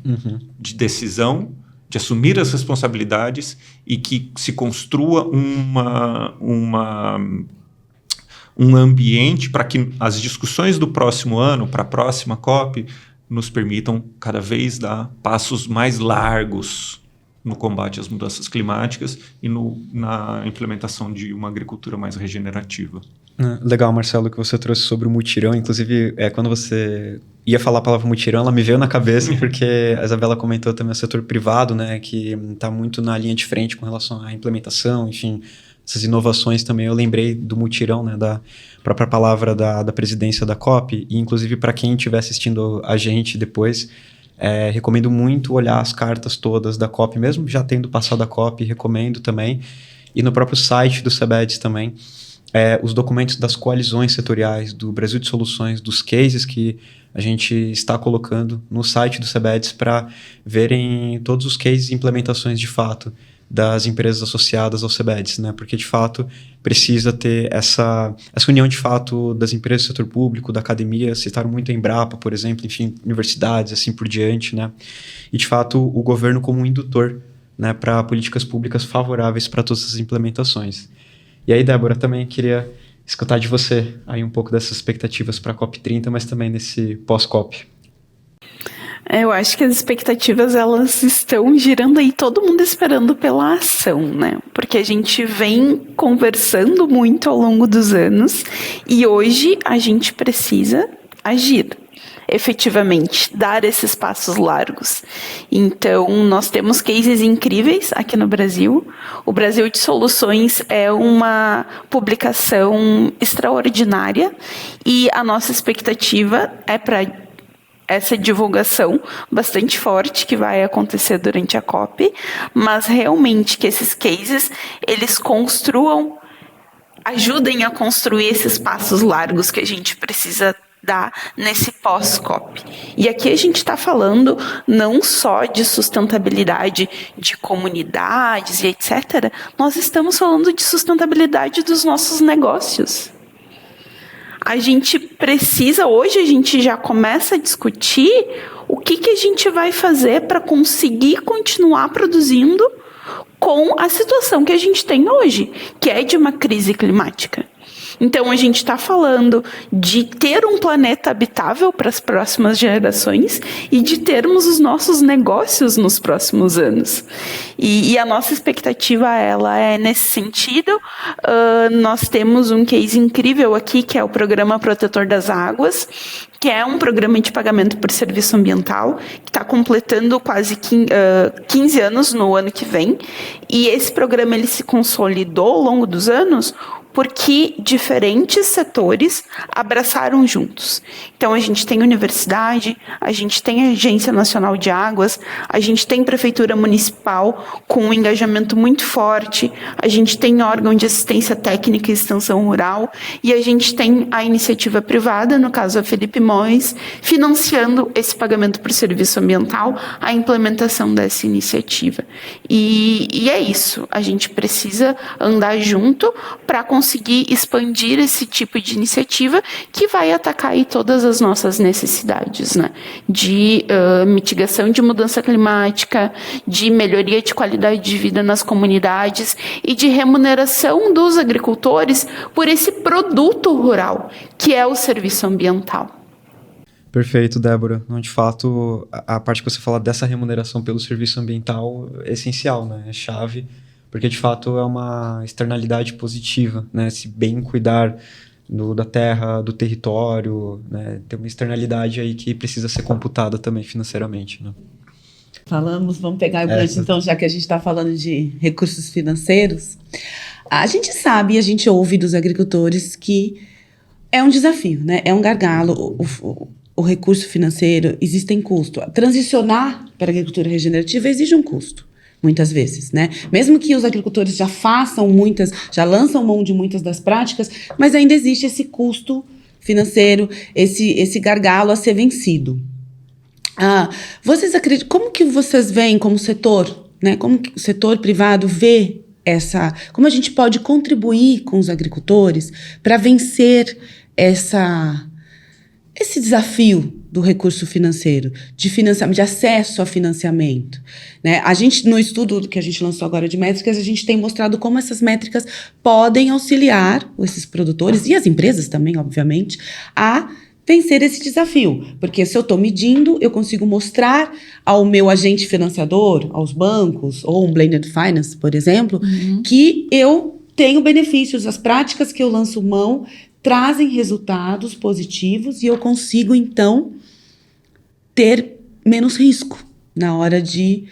de decisão, de assumir as responsabilidades e que se construa um ambiente para que as discussões do próximo ano, para a próxima COP, nos permitam cada vez dar passos mais largos no combate às mudanças climáticas e na implementação de uma agricultura mais regenerativa. Legal, Marcelo, que você trouxe sobre o mutirão. Inclusive, quando você ia falar a palavra mutirão, ela me veio na cabeça, porque a Isabela comentou também o setor privado, né, que está muito na linha de frente com relação à implementação, enfim, essas inovações também. Eu lembrei do mutirão, né, da própria palavra da presidência da COP, e inclusive para quem estiver assistindo a gente depois, recomendo muito olhar as cartas todas da COP, mesmo já tendo passado a COP, recomendo também, e no próprio site do CBEDS também, os documentos das coalizões setoriais, do Brasil de Soluções, dos cases que a gente está colocando no site do CBEDS para verem todos os cases e implementações de fato das empresas associadas ao CBEDS, né? Porque de fato precisa ter essa união de fato das empresas do setor público, da academia, citaram muito a Embrapa, por exemplo, enfim, universidades, assim por diante, né? E de fato o governo como um indutor, né, para políticas públicas favoráveis para todas essas implementações. E aí, Débora, também queria escutar de você aí um pouco dessas expectativas para a COP30, mas também nesse pós-COP. Eu acho que as expectativas, elas estão girando aí, todo mundo esperando pela ação, né? Porque a gente vem conversando muito ao longo dos anos e hoje a gente precisa agir, efetivamente, dar esses passos largos. Então, nós temos cases incríveis aqui no Brasil. O Brasil de Soluções é uma publicação extraordinária e a nossa expectativa é para essa divulgação bastante forte que vai acontecer durante a COP, mas realmente que esses cases, eles ajudem a construir esses passos largos que a gente precisa dar nesse pós-COP. E aqui a gente está falando não só de sustentabilidade de comunidades e etc., nós estamos falando de sustentabilidade dos nossos negócios. A gente precisa, hoje a gente já começa a discutir o que a gente vai fazer para conseguir continuar produzindo com a situação que a gente tem hoje, que é de uma crise climática. Então, a gente está falando de ter um planeta habitável para as próximas gerações e de termos os nossos negócios nos próximos anos. E a nossa expectativa, ela é nesse sentido. Nós temos um case incrível aqui, que é o Programa Protetor das Águas, que é um programa de pagamento por serviço ambiental, que está completando quase 15 anos no ano que vem. E esse programa ele se consolidou ao longo dos anos porque diferentes setores abraçaram juntos. Então, a gente tem universidade, a gente tem a Agência Nacional de Águas, a gente tem Prefeitura Municipal com um engajamento muito forte, a gente tem órgão de assistência técnica e extensão rural, e a gente tem a iniciativa privada, no caso a Felipe Morris, financiando esse pagamento por serviço ambiental, a implementação dessa iniciativa. E é isso, a gente precisa andar junto para conseguir expandir esse tipo de iniciativa que vai atacar aí todas as nossas necessidades, né? De mitigação de mudança climática, de melhoria de qualidade de vida nas comunidades e de remuneração dos agricultores por esse produto rural, que é o serviço ambiental. Perfeito, Débora. Não, de fato, a parte que você fala dessa remuneração pelo serviço ambiental é essencial, né? É chave, porque de fato é uma externalidade positiva, né? Se bem cuidar da terra, do território, né? Tem uma externalidade aí que precisa ser computada também financeiramente, né? Vamos pegar o gancho então, já que a gente está falando de recursos financeiros. A gente sabe, a gente ouve dos agricultores que é um desafio, né? É um gargalo. O recurso financeiro, existem custos. Transicionar para a agricultura regenerativa exige um custo, muitas vezes, né? Mesmo que os agricultores já lançam mão de muitas das práticas, mas ainda existe esse custo financeiro, esse gargalo a ser vencido. Vocês acreditam, como que vocês veem como setor, né? Como que o setor privado vê como a gente pode contribuir com os agricultores para vencer esse desafio do recurso financeiro, de acesso a financiamento, né? A gente, no estudo que a gente lançou agora de métricas, a gente tem mostrado como essas métricas podem auxiliar esses produtores e as empresas também, obviamente, a vencer esse desafio. Porque se eu estou medindo, eu consigo mostrar ao meu agente financiador, aos bancos, ou um blended finance, por exemplo, que eu tenho benefícios, as práticas que eu lanço mão trazem resultados positivos e eu consigo, então, ter menos risco na hora de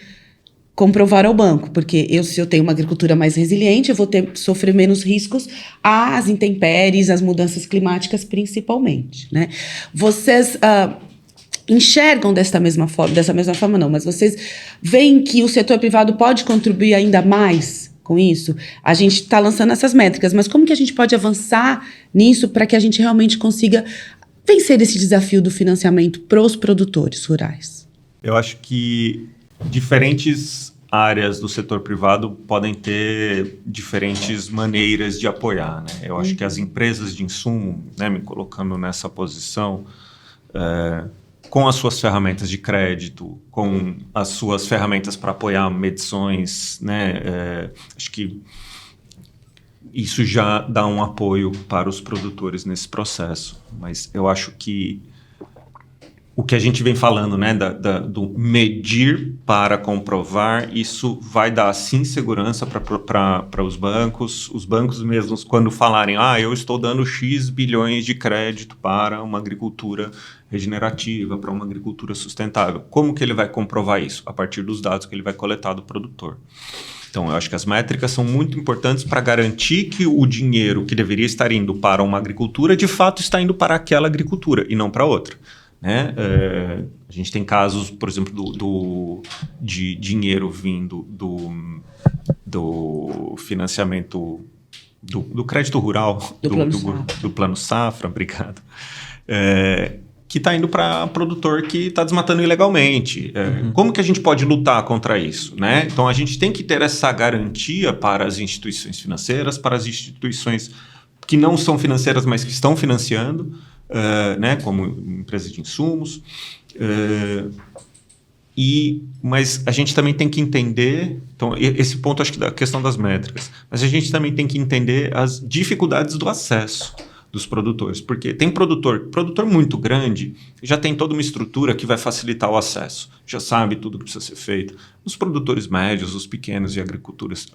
comprovar ao banco. Porque se eu tenho uma agricultura mais resiliente, eu vou sofrer menos riscos às intempéries, às mudanças climáticas, principalmente, né? Vocês enxergam dessa mesma forma não, mas vocês veem que o setor privado pode contribuir ainda mais com isso? A gente está lançando essas métricas, mas como que a gente pode avançar nisso para que a gente realmente consiga vencer esse desafio do financiamento para os produtores rurais? Eu acho que diferentes áreas do setor privado podem ter diferentes maneiras de apoiar, né? Eu acho que as empresas de insumo, né, me colocando nessa posição, com as suas ferramentas de crédito, com as suas ferramentas para apoiar medições, né? Acho que isso já dá um apoio para os produtores nesse processo. Mas eu acho que o que a gente vem falando, né, do medir para comprovar, isso vai dar, sim, segurança para os bancos. Os bancos mesmos, quando falarem, eu estou dando X bilhões de crédito para uma agricultura regenerativa, para uma agricultura sustentável. Como que ele vai comprovar isso? A partir dos dados que ele vai coletar do produtor. Então, eu acho que as métricas são muito importantes para garantir que o dinheiro que deveria estar indo para uma agricultura, de fato, está indo para aquela agricultura e não para outra. Né? A gente tem casos, por exemplo, de dinheiro vindo do financiamento do crédito rural, do Plano Safra, obrigado, que está indo para produtor que está desmatando ilegalmente. Como que a gente pode lutar contra isso? Né? Então, a gente tem que ter essa garantia para as instituições financeiras, para as instituições que não são financeiras, mas que estão financiando, né, como empresas de insumos, mas a gente também tem que entender, então esse ponto acho que da questão das métricas, mas a gente também tem que entender as dificuldades do acesso dos produtores, porque tem produtor muito grande, já tem toda uma estrutura que vai facilitar o acesso, já sabe tudo que precisa ser feito. Os produtores médios, os pequenos e agricultores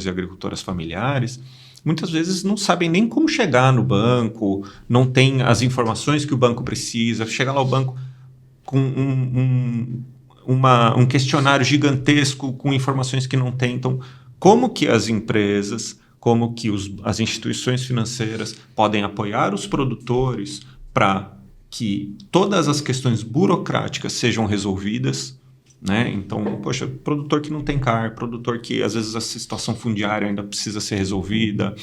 e agricultoras familiares, muitas vezes não sabem nem como chegar no banco, não tem as informações que o banco precisa, chega lá o banco com um questionário gigantesco com informações que não tem. Então, como que as empresas como que as instituições financeiras podem apoiar os produtores para que todas as questões burocráticas sejam resolvidas, né? Então, poxa, produtor que não tem CAR, produtor que às vezes a situação fundiária ainda precisa ser resolvida,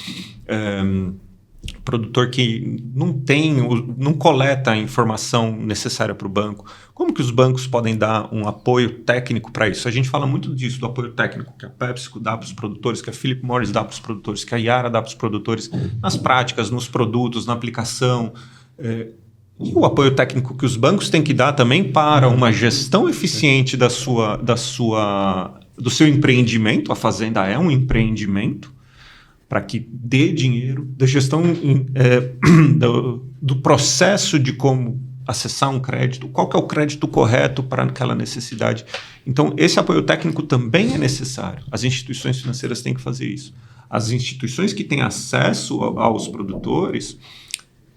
produtor que não coleta a informação necessária para o banco. Como que os bancos podem dar um apoio técnico para isso? A gente fala muito disso, do apoio técnico que a PepsiCo dá para os produtores, que a Philip Morris dá para os produtores, que a Yara dá para os produtores, nas práticas, nos produtos, na aplicação. E o apoio técnico que os bancos têm que dar também para uma gestão eficiente do seu empreendimento. A fazenda é um empreendimento, para que dê dinheiro, da gestão do processo de como acessar um crédito, qual que é o crédito correto para aquela necessidade. Então, esse apoio técnico também é necessário. As instituições financeiras têm que fazer isso. As instituições que têm acesso aos produtores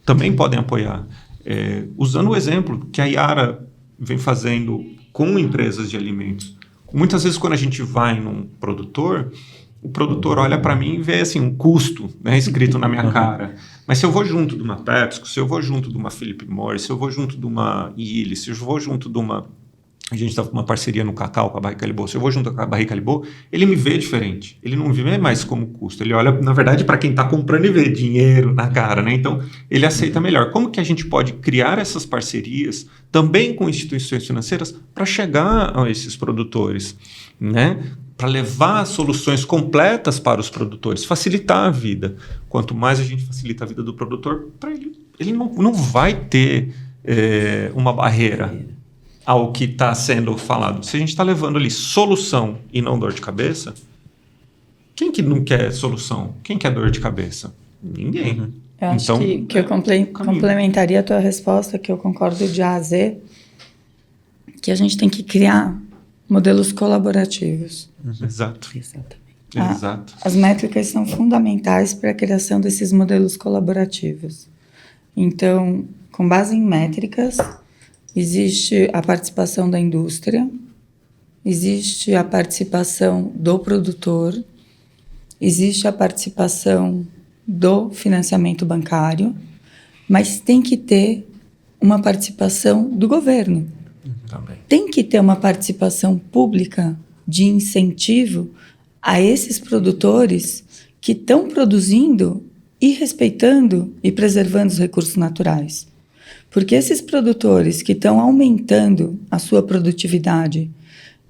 também podem apoiar. Usando o exemplo que a Yara vem fazendo com empresas de alimentos. Muitas vezes, quando a gente vai num produtor, o produtor olha para mim e vê assim, um custo, né, escrito na minha cara. Mas se eu vou junto de uma PepsiCo, se eu vou junto de uma Philip Morris, se eu vou junto de uma Illy, se eu vou junto de uma... A gente está com uma parceria no cacau com a Barrica Libô. Se eu vou junto com a Barrica Libô, ele me vê diferente. Ele não me vê mais como custo. Ele olha, na verdade, para quem está comprando e vê dinheiro na cara, né? Então, ele aceita melhor. Como que a gente pode criar essas parcerias também com instituições financeiras para chegar a esses produtores, né? Para levar soluções completas para os produtores, facilitar a vida. Quanto mais a gente facilita a vida do produtor, para ele não vai ter uma barreira ao que está sendo falado. Se a gente está levando ali solução e não dor de cabeça, quem que não quer solução? Quem quer dor de cabeça? Ninguém. Eu acho que eu complementaria a tua resposta, que eu concordo de A a Z, que a gente tem que criar modelos colaborativos. Exato. Exatamente. Exato. As métricas são fundamentais para a criação desses modelos colaborativos. Então, com base em métricas, existe a participação da indústria, existe a participação do produtor, existe a participação do financiamento bancário, mas tem que ter uma participação do governo. Também. Tem que ter uma participação pública de incentivo a esses produtores que estão produzindo e respeitando e preservando os recursos naturais. Porque esses produtores que estão aumentando a sua produtividade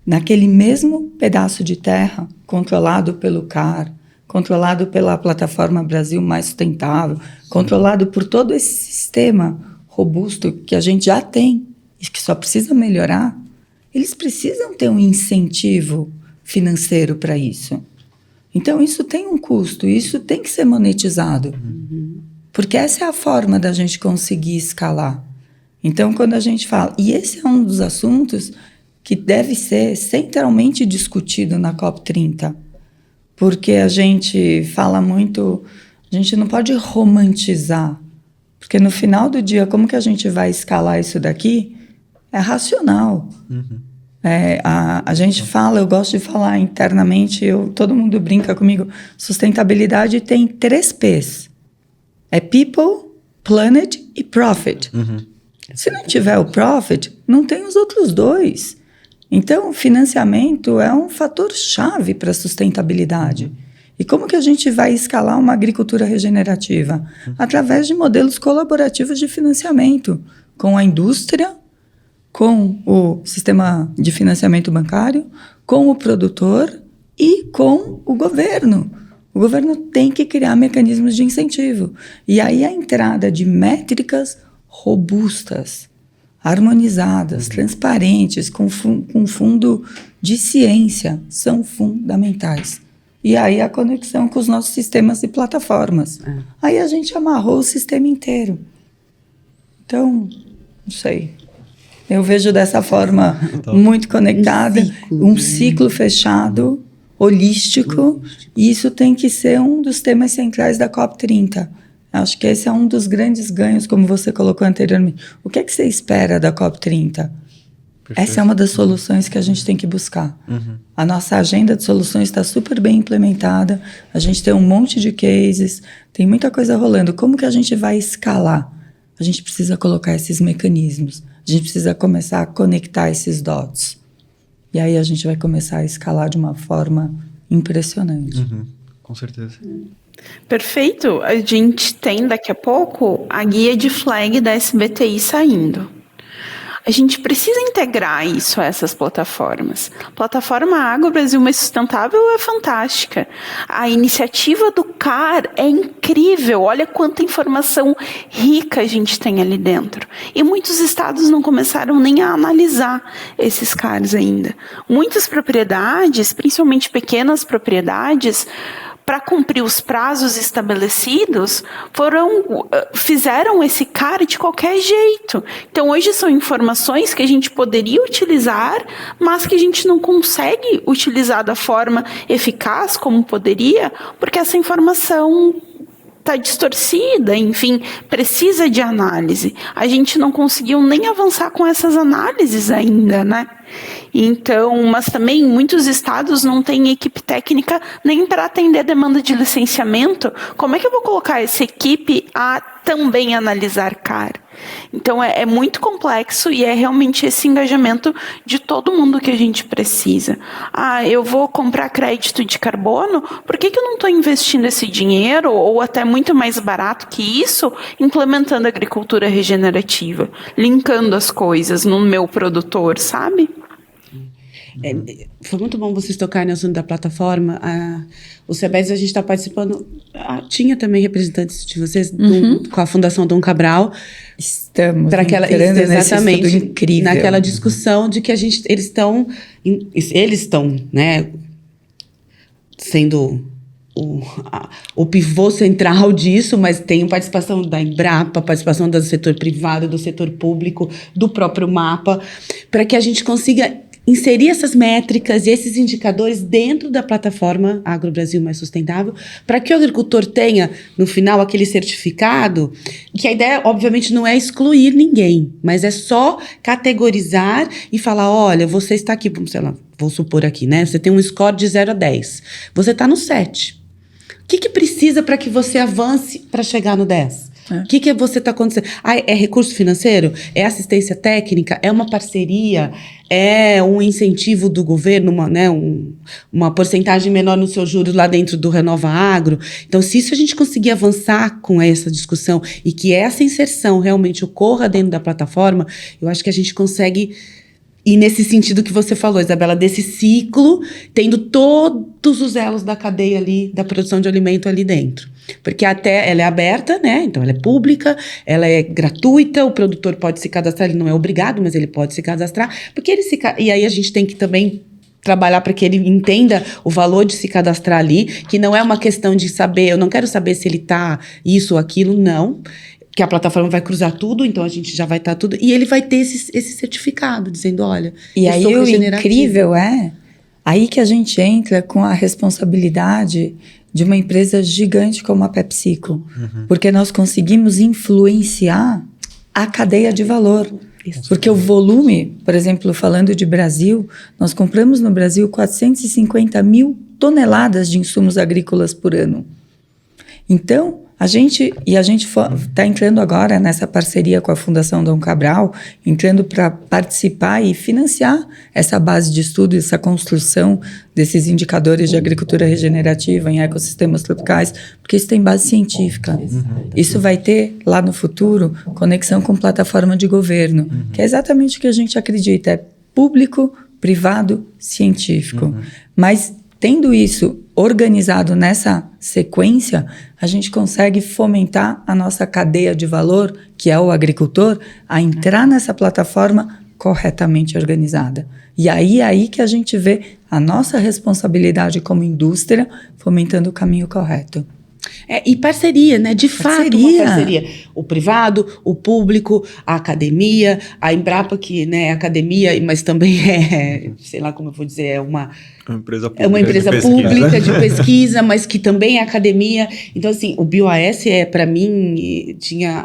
naquele mesmo pedaço de terra, controlado pelo CAR, controlado pela plataforma Brasil Mais Sustentável, controlado por todo esse sistema robusto que a gente já tem e que só precisa melhorar, eles precisam ter um incentivo financeiro para isso. Então, isso tem um custo, isso tem que ser monetizado. Porque essa é a forma da gente conseguir escalar. Então, quando a gente fala... E esse é um dos assuntos que deve ser centralmente discutido na COP30. Porque a gente fala muito... A gente não pode romantizar. Porque no final do dia, como que a gente vai escalar isso daqui? É racional. A gente fala, eu gosto de falar internamente, todo mundo brinca comigo, sustentabilidade tem 3 P's. É people, planet e profit. Se não tiver o profit, não tem os outros 2. Então, o financiamento é um fator-chave para a sustentabilidade. E como que a gente vai escalar uma agricultura regenerativa? Através de modelos colaborativos de financiamento, com a indústria, com o sistema de financiamento bancário, com o produtor e com o governo. O governo tem que criar mecanismos de incentivo. E aí a entrada de métricas robustas, harmonizadas, transparentes, com fundo de ciência, são fundamentais. E aí a conexão com os nossos sistemas e plataformas. Aí a gente amarrou o sistema inteiro. Então, não sei. Eu vejo dessa forma muito conectada, um ciclo fechado, holístico, e isso tem que ser um dos temas centrais da COP30. Acho que esse é um dos grandes ganhos, como você colocou anteriormente. O que é que você espera da COP30? Perfeito. Essa é uma das soluções que a gente tem que buscar. A nossa agenda de soluções está super bem implementada, a gente tem um monte de cases, tem muita coisa rolando. Como que a gente vai escalar? A gente precisa colocar esses mecanismos, a gente precisa começar a conectar esses dots. E aí a gente vai começar a escalar de uma forma impressionante. Com certeza. Perfeito. A gente tem daqui a pouco a guia de flag da SBTI saindo. A gente precisa integrar isso a essas plataformas. A plataforma Agro Brasil Mais Sustentável é fantástica. A iniciativa do CAR é incrível. Olha quanta informação rica a gente tem ali dentro. E muitos estados não começaram nem a analisar esses CARs ainda. Muitas propriedades, principalmente pequenas propriedades, para cumprir os prazos estabelecidos, fizeram esse CAR de qualquer jeito. Então, hoje são informações que a gente poderia utilizar, mas que a gente não consegue utilizar da forma eficaz como poderia, porque essa informação está distorcida, enfim, precisa de análise. A gente não conseguiu nem avançar com essas análises ainda, né? Então, mas também muitos estados não têm equipe técnica nem para atender a demanda de licenciamento. Como é que eu vou colocar essa equipe a também analisar CAR? Então, é muito complexo e é realmente esse engajamento de todo mundo que a gente precisa. Eu vou comprar crédito de carbono, por que eu não estou investindo esse dinheiro, ou até muito mais barato que isso, implementando a agricultura regenerativa, linkando as coisas no meu produtor, sabe? Foi muito bom vocês tocarem no assunto da plataforma. O CEBES, a gente está participando. Tinha também representantes de vocês com a Fundação Dom Cabral. Estamos entrando exatamente nesse estudo incrível. Naquela discussão de que eles estão, né, sendo o pivô central disso, mas tem participação da Embrapa, participação do setor privado, do setor público, do próprio mapa, para que a gente consiga inserir essas métricas e esses indicadores dentro da plataforma Agro Brasil Mais Sustentável, para que o agricultor tenha, no final, aquele certificado, que a ideia, obviamente, não é excluir ninguém, mas é só categorizar e falar, olha, você está aqui, sei lá, vou supor aqui, né? Você tem um score de 0 a 10. Você está no 7. O que precisa para que você avance para chegar no 10? O que você está acontecendo? É recurso financeiro? É assistência técnica? É uma parceria? É um incentivo do governo? Uma porcentagem menor nos seus juros lá dentro do Renova Agro? Então, se isso a gente conseguir avançar com essa discussão e que essa inserção realmente ocorra dentro da plataforma, eu acho que a gente consegue... E nesse sentido que você falou, Isabela, desse ciclo, tendo todos os elos da cadeia ali, da produção de alimento ali dentro. Porque até ela é aberta, né? Então ela é pública, ela é gratuita, o produtor pode se cadastrar, ele não é obrigado, mas ele pode se cadastrar, porque e aí a gente tem que também trabalhar para que ele entenda o valor de se cadastrar ali, que não é uma questão de saber, eu não quero saber se ele tá isso ou aquilo, não. Que a plataforma vai cruzar tudo, então a gente já vai estar tudo... E ele vai ter esse certificado, dizendo, olha... E aí o incrível é... Aí que a gente entra com a responsabilidade de uma empresa gigante como a PepsiCo. Porque nós conseguimos influenciar a cadeia de valor. Porque o volume, por exemplo, falando de Brasil, nós compramos no Brasil 450 mil toneladas de insumos agrícolas por ano. Então... A gente está entrando agora nessa parceria com a Fundação Dom Cabral, entrando para participar e financiar essa base de estudo, essa construção desses indicadores de agricultura regenerativa em ecossistemas tropicais, porque isso tem base científica. Isso vai ter, lá no futuro, conexão com plataforma de governo, que é exatamente o que a gente acredita, é público, privado, científico. Mas, tendo isso organizado nessa sequência, a gente consegue fomentar a nossa cadeia de valor, que é o agricultor, a entrar nessa plataforma corretamente organizada. E aí que a gente vê a nossa responsabilidade como indústria fomentando o caminho correto. E parceria, né? De fato, uma parceria. O privado, o público, a academia, a Embrapa, que né, é academia, mas também sei lá como eu vou dizer, é uma empresa pública de pesquisa, mas que também é academia. Então, assim, o BioAS, para mim,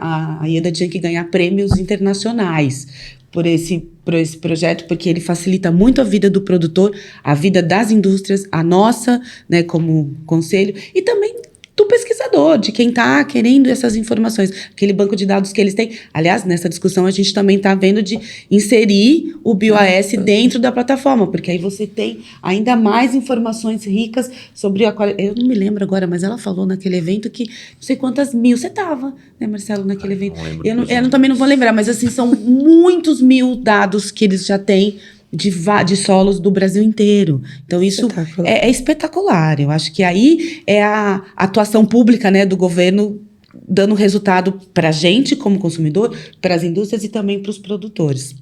a IEDA tinha que ganhar prêmios internacionais por esse esse projeto, porque ele facilita muito a vida do produtor, a vida das indústrias, a nossa, né, como conselho, e também do pesquisador, de quem está querendo essas informações, aquele banco de dados que eles têm. Aliás, nessa discussão a gente também está vendo de inserir o BioAS dentro da plataforma, porque aí você tem ainda mais informações ricas sobre a qualidade. Eu não me lembro agora, mas ela falou naquele evento que não sei quantas mil. Você estava, né, Marcelo, naquele evento? Eu também não vou lembrar, mas assim, são muitos mil dados que eles já têm de solos do Brasil inteiro. Então, isso é espetacular. Eu acho que aí é a atuação pública, né, do governo dando resultado para a gente, como consumidor, para as indústrias e também para os produtores.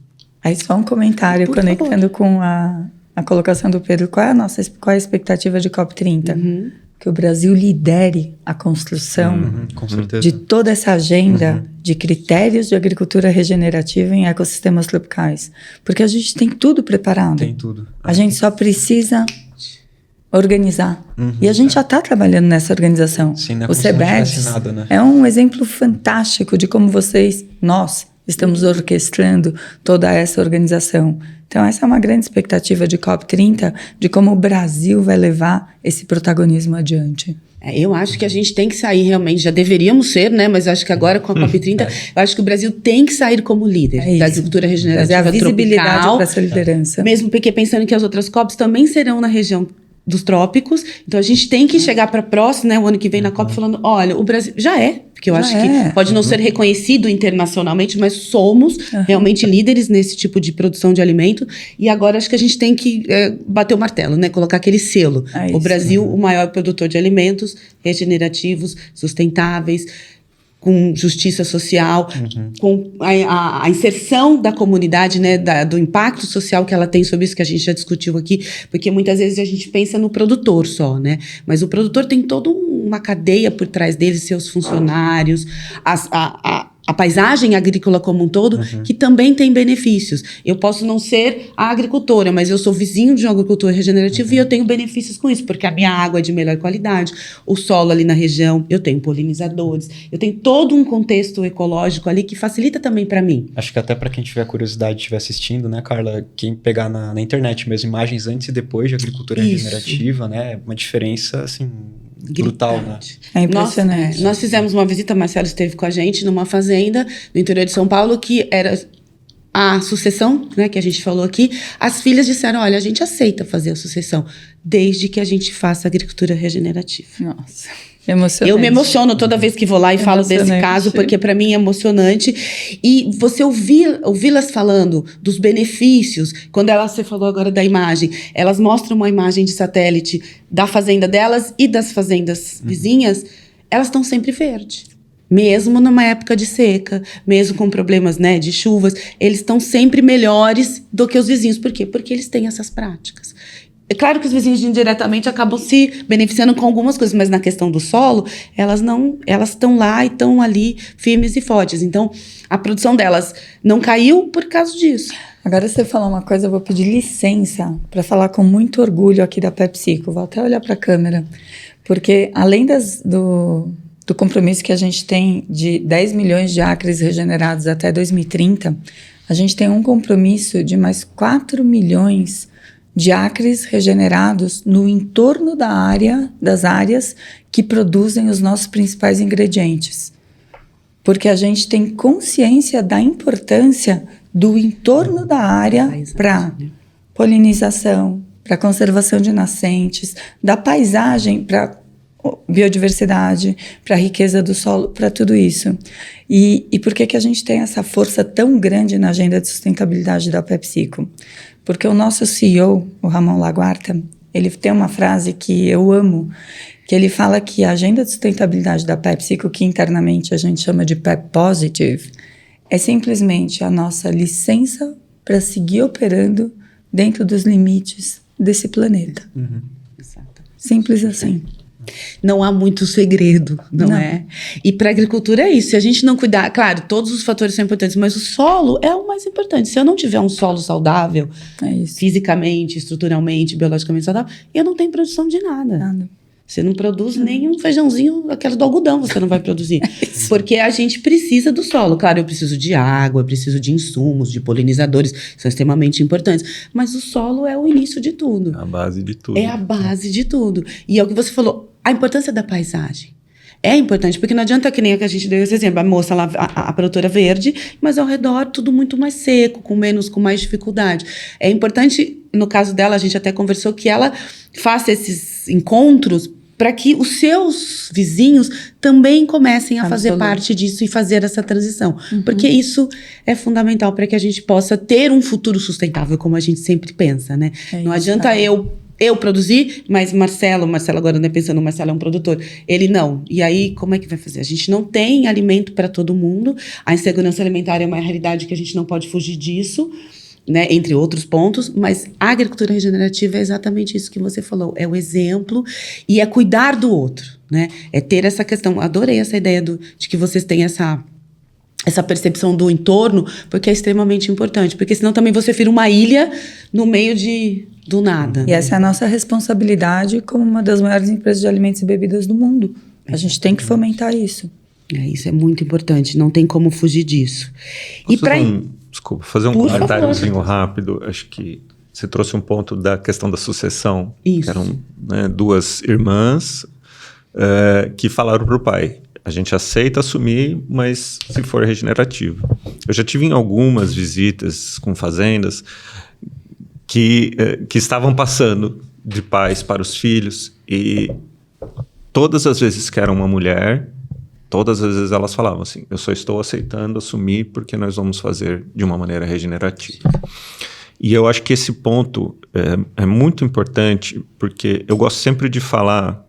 Aí só um comentário, conectando com a colocação do Pedro. Qual é a expectativa de COP30? Que o Brasil lidere a construção de toda essa agenda de critérios de agricultura regenerativa em ecossistemas tropicais. Porque a gente tem tudo preparado. Tem tudo. A gente só precisa organizar. E a gente já está trabalhando nessa organização. Sim, não é o CBEDS né? É um exemplo fantástico de como nós estamos orquestrando toda essa organização. Então, essa é uma grande expectativa de COP30, de como o Brasil vai levar esse protagonismo adiante. Eu acho que a gente tem que sair realmente, já deveríamos ser, né? Mas acho que agora com a COP30, eu acho que o Brasil tem que sair como líder da agricultura regenerativa tropical. A visibilidade para essa liderança. Mesmo porque pensando que as outras COPs também serão na região dos trópicos, então a gente tem que chegar para próximo, né, o ano que vem na COP, falando, olha, o Brasil já é, porque eu acho que pode não ser reconhecido internacionalmente, mas somos realmente líderes nesse tipo de produção de alimento, e agora acho que a gente tem que bater o martelo, né, colocar aquele selo. O Brasil, o maior produtor de alimentos regenerativos, sustentáveis, com justiça social, com a inserção da comunidade, né, do impacto social que ela tem sobre isso que a gente já discutiu aqui, porque muitas vezes a gente pensa no produtor só, né, mas o produtor tem toda uma cadeia por trás dele, seus funcionários, a paisagem agrícola como um todo, que também tem benefícios. Eu posso não ser a agricultora, mas eu sou vizinho de um agricultor regenerativo e eu tenho benefícios com isso, porque a minha água é de melhor qualidade, o solo ali na região, eu tenho polinizadores, eu tenho todo um contexto ecológico ali que facilita também para mim. Acho que até para quem tiver curiosidade e estiver assistindo, né, Carla, quem pegar na internet mesmo imagens antes e depois de agricultura regenerativa, né, uma diferença, assim, brutal, né? É impressionante. Nós fizemos uma visita, Marcelo esteve com a gente numa fazenda no interior de São Paulo, que era a sucessão, né, que a gente falou aqui. As filhas disseram, olha, a gente aceita fazer a sucessão, desde que a gente faça agricultura regenerativa. Nossa, emocionante. Eu me emociono toda vez que vou lá e falo desse caso, porque para mim é emocionante. E você ouvi-las falando dos benefícios, quando você falou agora da imagem, elas mostram uma imagem de satélite da fazenda delas e das fazendas vizinhas, elas estão sempre verdes. Mesmo numa época de seca, mesmo com problemas, né, de chuvas, eles estão sempre melhores do que os vizinhos. Por quê? Porque eles têm essas práticas. É claro que os vizinhos indiretamente acabam se beneficiando com algumas coisas, mas na questão do solo, elas estão lá e estão ali firmes e fortes. Então, a produção delas não caiu por causa disso. Agora, se você falar uma coisa, eu vou pedir licença para falar com muito orgulho aqui da PepsiCo. Vou até olhar para a câmera, porque além do compromisso que a gente tem de 10 milhões de acres regenerados até 2030, a gente tem um compromisso de mais 4 milhões de acres regenerados no entorno das áreas que produzem os nossos principais ingredientes. Porque a gente tem consciência da importância do entorno da área para polinização, para conservação de nascentes, da paisagem, para biodiversidade, para a riqueza do solo, para tudo isso. E por que a gente tem essa força tão grande na agenda de sustentabilidade da PepsiCo? Porque o nosso CEO, o Ramon Laguarta, ele tem uma frase que eu amo, que ele fala que a agenda de sustentabilidade da PepsiCo, que internamente a gente chama de Pep Positive, é simplesmente a nossa licença para seguir operando dentro dos limites desse planeta. Simples assim. Não há muito segredo, não é? E para a agricultura é isso. Se a gente não cuidar, claro, todos os fatores são importantes, mas o solo é o mais importante. Se eu não tiver um solo saudável, fisicamente, estruturalmente, biologicamente saudável, eu não tenho produção de nada. Você não produz nem um feijãozinho, aquele do algodão, você não vai produzir. Porque a gente precisa do solo. Claro, eu preciso de água, eu preciso de insumos, de polinizadores, são extremamente importantes. Mas o solo é o início de tudo. É a base de tudo. É a base de tudo. E é o que você falou, a importância da paisagem. É importante, porque não adianta que nem a que a gente deu esse exemplo, a moça lá, a produtora verde, mas ao redor tudo muito mais seco, com mais dificuldade. É importante, no caso dela, a gente até conversou, que ela faça esses encontros para que os seus vizinhos também comecem a fazer parte disso e fazer essa transição. Porque isso é fundamental para que a gente possa ter um futuro sustentável, como a gente sempre pensa, né? Não adianta eu produzir, mas Marcelo agora não é pensando, o Marcelo é um produtor. Ele não. E aí, como é que vai fazer? A gente não tem alimento para todo mundo. A insegurança alimentar é uma realidade que a gente não pode fugir disso, né? Entre outros pontos. Mas a agricultura regenerativa é exatamente isso que você falou. É o exemplo e é cuidar do outro, né? É ter essa questão. Adorei essa ideia de que vocês têm essa percepção do entorno, porque é extremamente importante. Porque senão também você vira uma ilha no meio do nada. E essa é a nossa responsabilidade como uma das maiores empresas de alimentos e bebidas do mundo. A gente tem que fomentar isso. Isso é muito importante, não tem como fugir disso. Desculpa, fazer um comentáriozinho rápido. Acho que você trouxe um ponto da questão da sucessão. Isso. Que eram, né, 2 irmãs que falaram para o pai: a gente aceita assumir, mas se for regenerativo. Eu já tive em algumas visitas com fazendas que estavam passando de pais para os filhos, e todas as vezes que era uma mulher, todas as vezes elas falavam assim: eu só estou aceitando assumir porque nós vamos fazer de uma maneira regenerativa. E eu acho que esse ponto é muito importante, porque eu gosto sempre de falar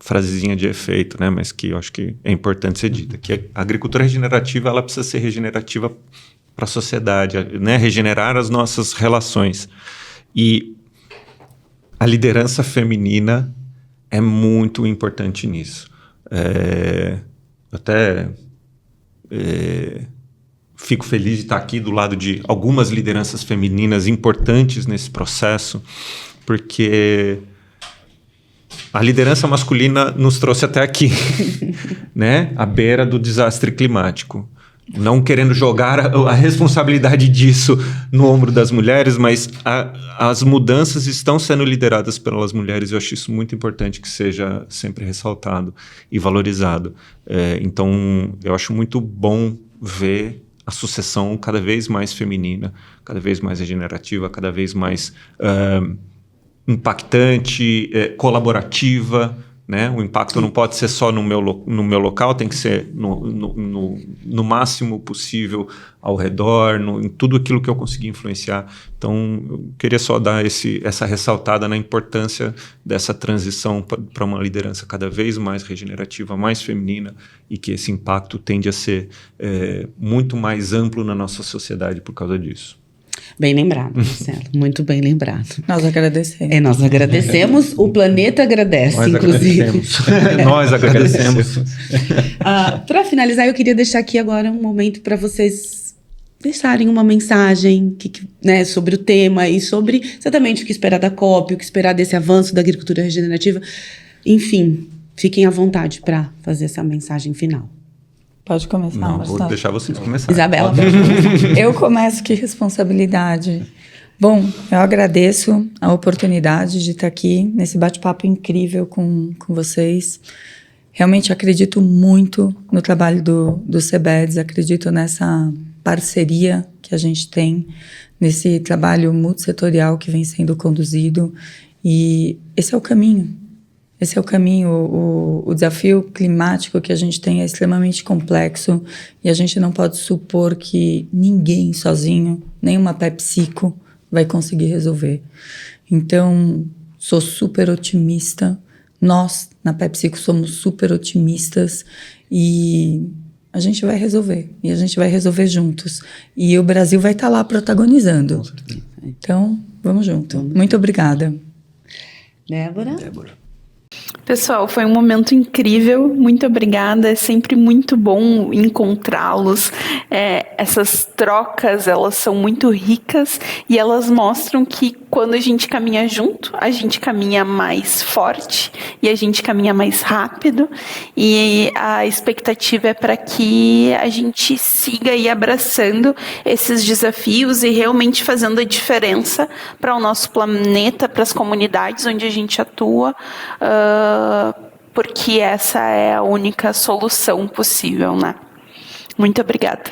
frasezinha de efeito, né, mas que eu acho que é importante ser dita, que a agricultura regenerativa, ela precisa ser regenerativa para a sociedade, né, regenerar as nossas relações. E a liderança feminina é muito importante nisso. Até fico feliz de estar aqui do lado de algumas lideranças femininas importantes nesse processo, porque a liderança masculina nos trouxe até aqui, né, à beira do desastre climático. Não querendo jogar a responsabilidade disso no ombro das mulheres, mas as mudanças estão sendo lideradas pelas mulheres. Eu acho isso muito importante que seja sempre ressaltado e valorizado. Então, eu acho muito bom ver a sucessão cada vez mais feminina, cada vez mais regenerativa, cada vez mais impactante, colaborativa. Né? O impacto não pode ser só no meu local, tem que ser no máximo possível ao redor, em tudo aquilo que eu conseguir influenciar. Então, eu queria só dar essa ressaltada na importância dessa transição para uma liderança cada vez mais regenerativa, mais feminina, e que esse impacto tende a ser muito mais amplo na nossa sociedade por causa disso. Bem lembrado, Marcelo. Muito bem lembrado. Nós agradecemos. Nós agradecemos. O planeta agradece, Nós inclusive. Nós agradecemos. Para finalizar, eu queria deixar aqui agora um momento para vocês deixarem uma mensagem né, sobre o tema e sobre exatamente o que esperar da COP, o que esperar desse avanço da agricultura regenerativa. Enfim, fiquem à vontade para fazer essa mensagem final. Pode começar, Não, Marcelo. vou deixar vocês começarem. Isabela. Eu começo, que responsabilidade. Bom, eu agradeço a oportunidade de estar aqui nesse bate-papo incrível com vocês. Realmente acredito muito no trabalho do CBEDS, acredito nessa parceria que a gente tem, nesse trabalho multissetorial que vem sendo conduzido, e esse é o caminho. Esse é o caminho. O desafio climático que a gente tem é extremamente complexo, e a gente não pode supor que ninguém sozinho, nem uma PepsiCo, vai conseguir resolver. Então, sou super otimista. Nós, na PepsiCo, somos super otimistas, e a gente vai resolver. E a gente vai resolver juntos. E o Brasil vai estar lá protagonizando. Com certeza. Então, vamos junto. Muito obrigada. Débora. Pessoal, foi um momento incrível, muito obrigada, é sempre muito bom encontrá-los, essas trocas, elas são muito ricas e elas mostram que quando a gente caminha junto, a gente caminha mais forte e a gente caminha mais rápido, e a expectativa é para que a gente siga aí abraçando esses desafios e realmente fazendo a diferença para o nosso planeta, para as comunidades onde a gente atua, porque essa é a única solução possível, né? Muito obrigada.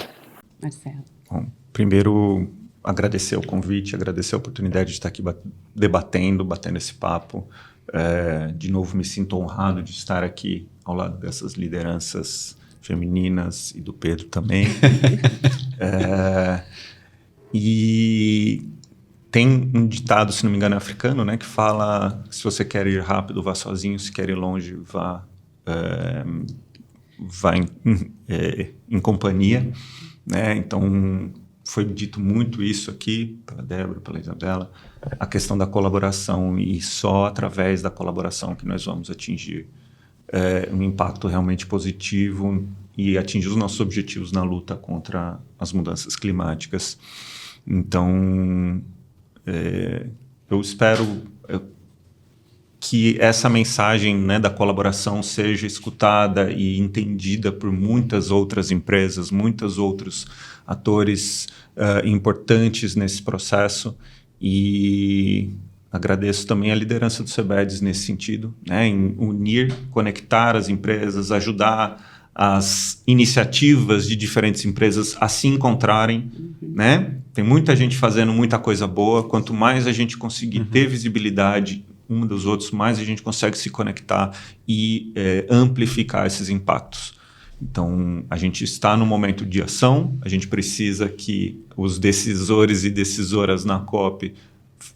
Marcelo. Bom, primeiro, agradecer o convite, agradecer a oportunidade de estar aqui batendo esse papo. De novo, me sinto honrado de estar aqui ao lado dessas lideranças femininas e do Pedro também. E tem um ditado, se não me engano, africano, né, que fala: se você quer ir rápido, vá sozinho; se quer ir longe, vá em companhia, né? Então, foi dito muito isso aqui pela Débora, pela Isabela, a questão da colaboração, e só através da colaboração que nós vamos atingir um impacto realmente positivo e atingir os nossos objetivos na luta contra as mudanças climáticas. Então, eu espero que essa mensagem, né, da colaboração seja escutada e entendida por muitas outras empresas, muitos outros atores importantes nesse processo, e agradeço também a liderança do CBEDS nesse sentido, né, em unir, conectar as empresas, ajudar as iniciativas de diferentes empresas a se encontrarem, né? Tem muita gente fazendo muita coisa boa. Quanto mais a gente conseguir ter visibilidade um dos outros, mais a gente consegue se conectar e amplificar esses impactos. Então, a gente está no momento de ação, a gente precisa que os decisores e decisoras na COP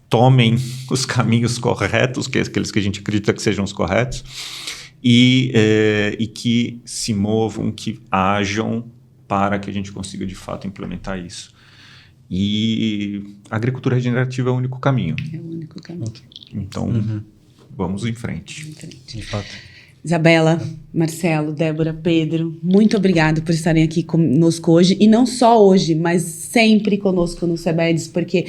tomem os caminhos corretos, aqueles que a gente acredita que sejam os corretos, e que se movam, que ajam para que a gente consiga, de fato, implementar isso. E a agricultura regenerativa é o único caminho. É o único caminho. Então, vamos em frente. De fato. Isabela, Marcelo, Débora, Pedro, muito obrigado por estarem aqui conosco hoje. E não só hoje, mas sempre conosco no CBEDS, porque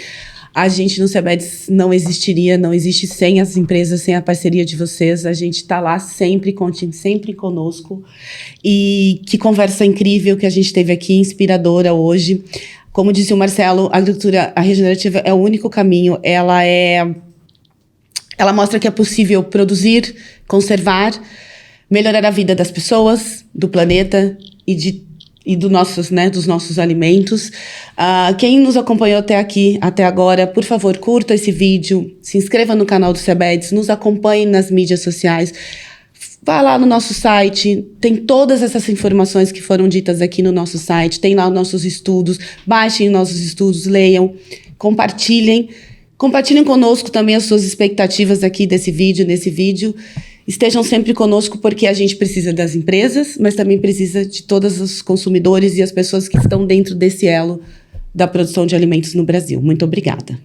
a gente no CBEDS não existiria, não existe sem as empresas, sem a parceria de vocês. A gente está lá sempre, contem sempre conosco. E que conversa incrível que a gente teve aqui, inspiradora hoje. Como disse o Marcelo, a agricultura regenerativa é o único caminho. Ela mostra que é possível produzir, conservar, melhorar a vida das pessoas, do planeta e dos nossos alimentos. Quem nos acompanhou até aqui, até agora, por favor, curta esse vídeo, se inscreva no canal do CBEDS, nos acompanhe nas mídias sociais, vá lá no nosso site, tem todas essas informações que foram ditas aqui no nosso site, tem lá os nossos estudos, baixem nossos estudos, leiam, compartilhem conosco também as suas expectativas aqui nesse vídeo. Estejam sempre conosco, porque a gente precisa das empresas, mas também precisa de todos os consumidores e as pessoas que estão dentro desse elo da produção de alimentos no Brasil. Muito obrigada.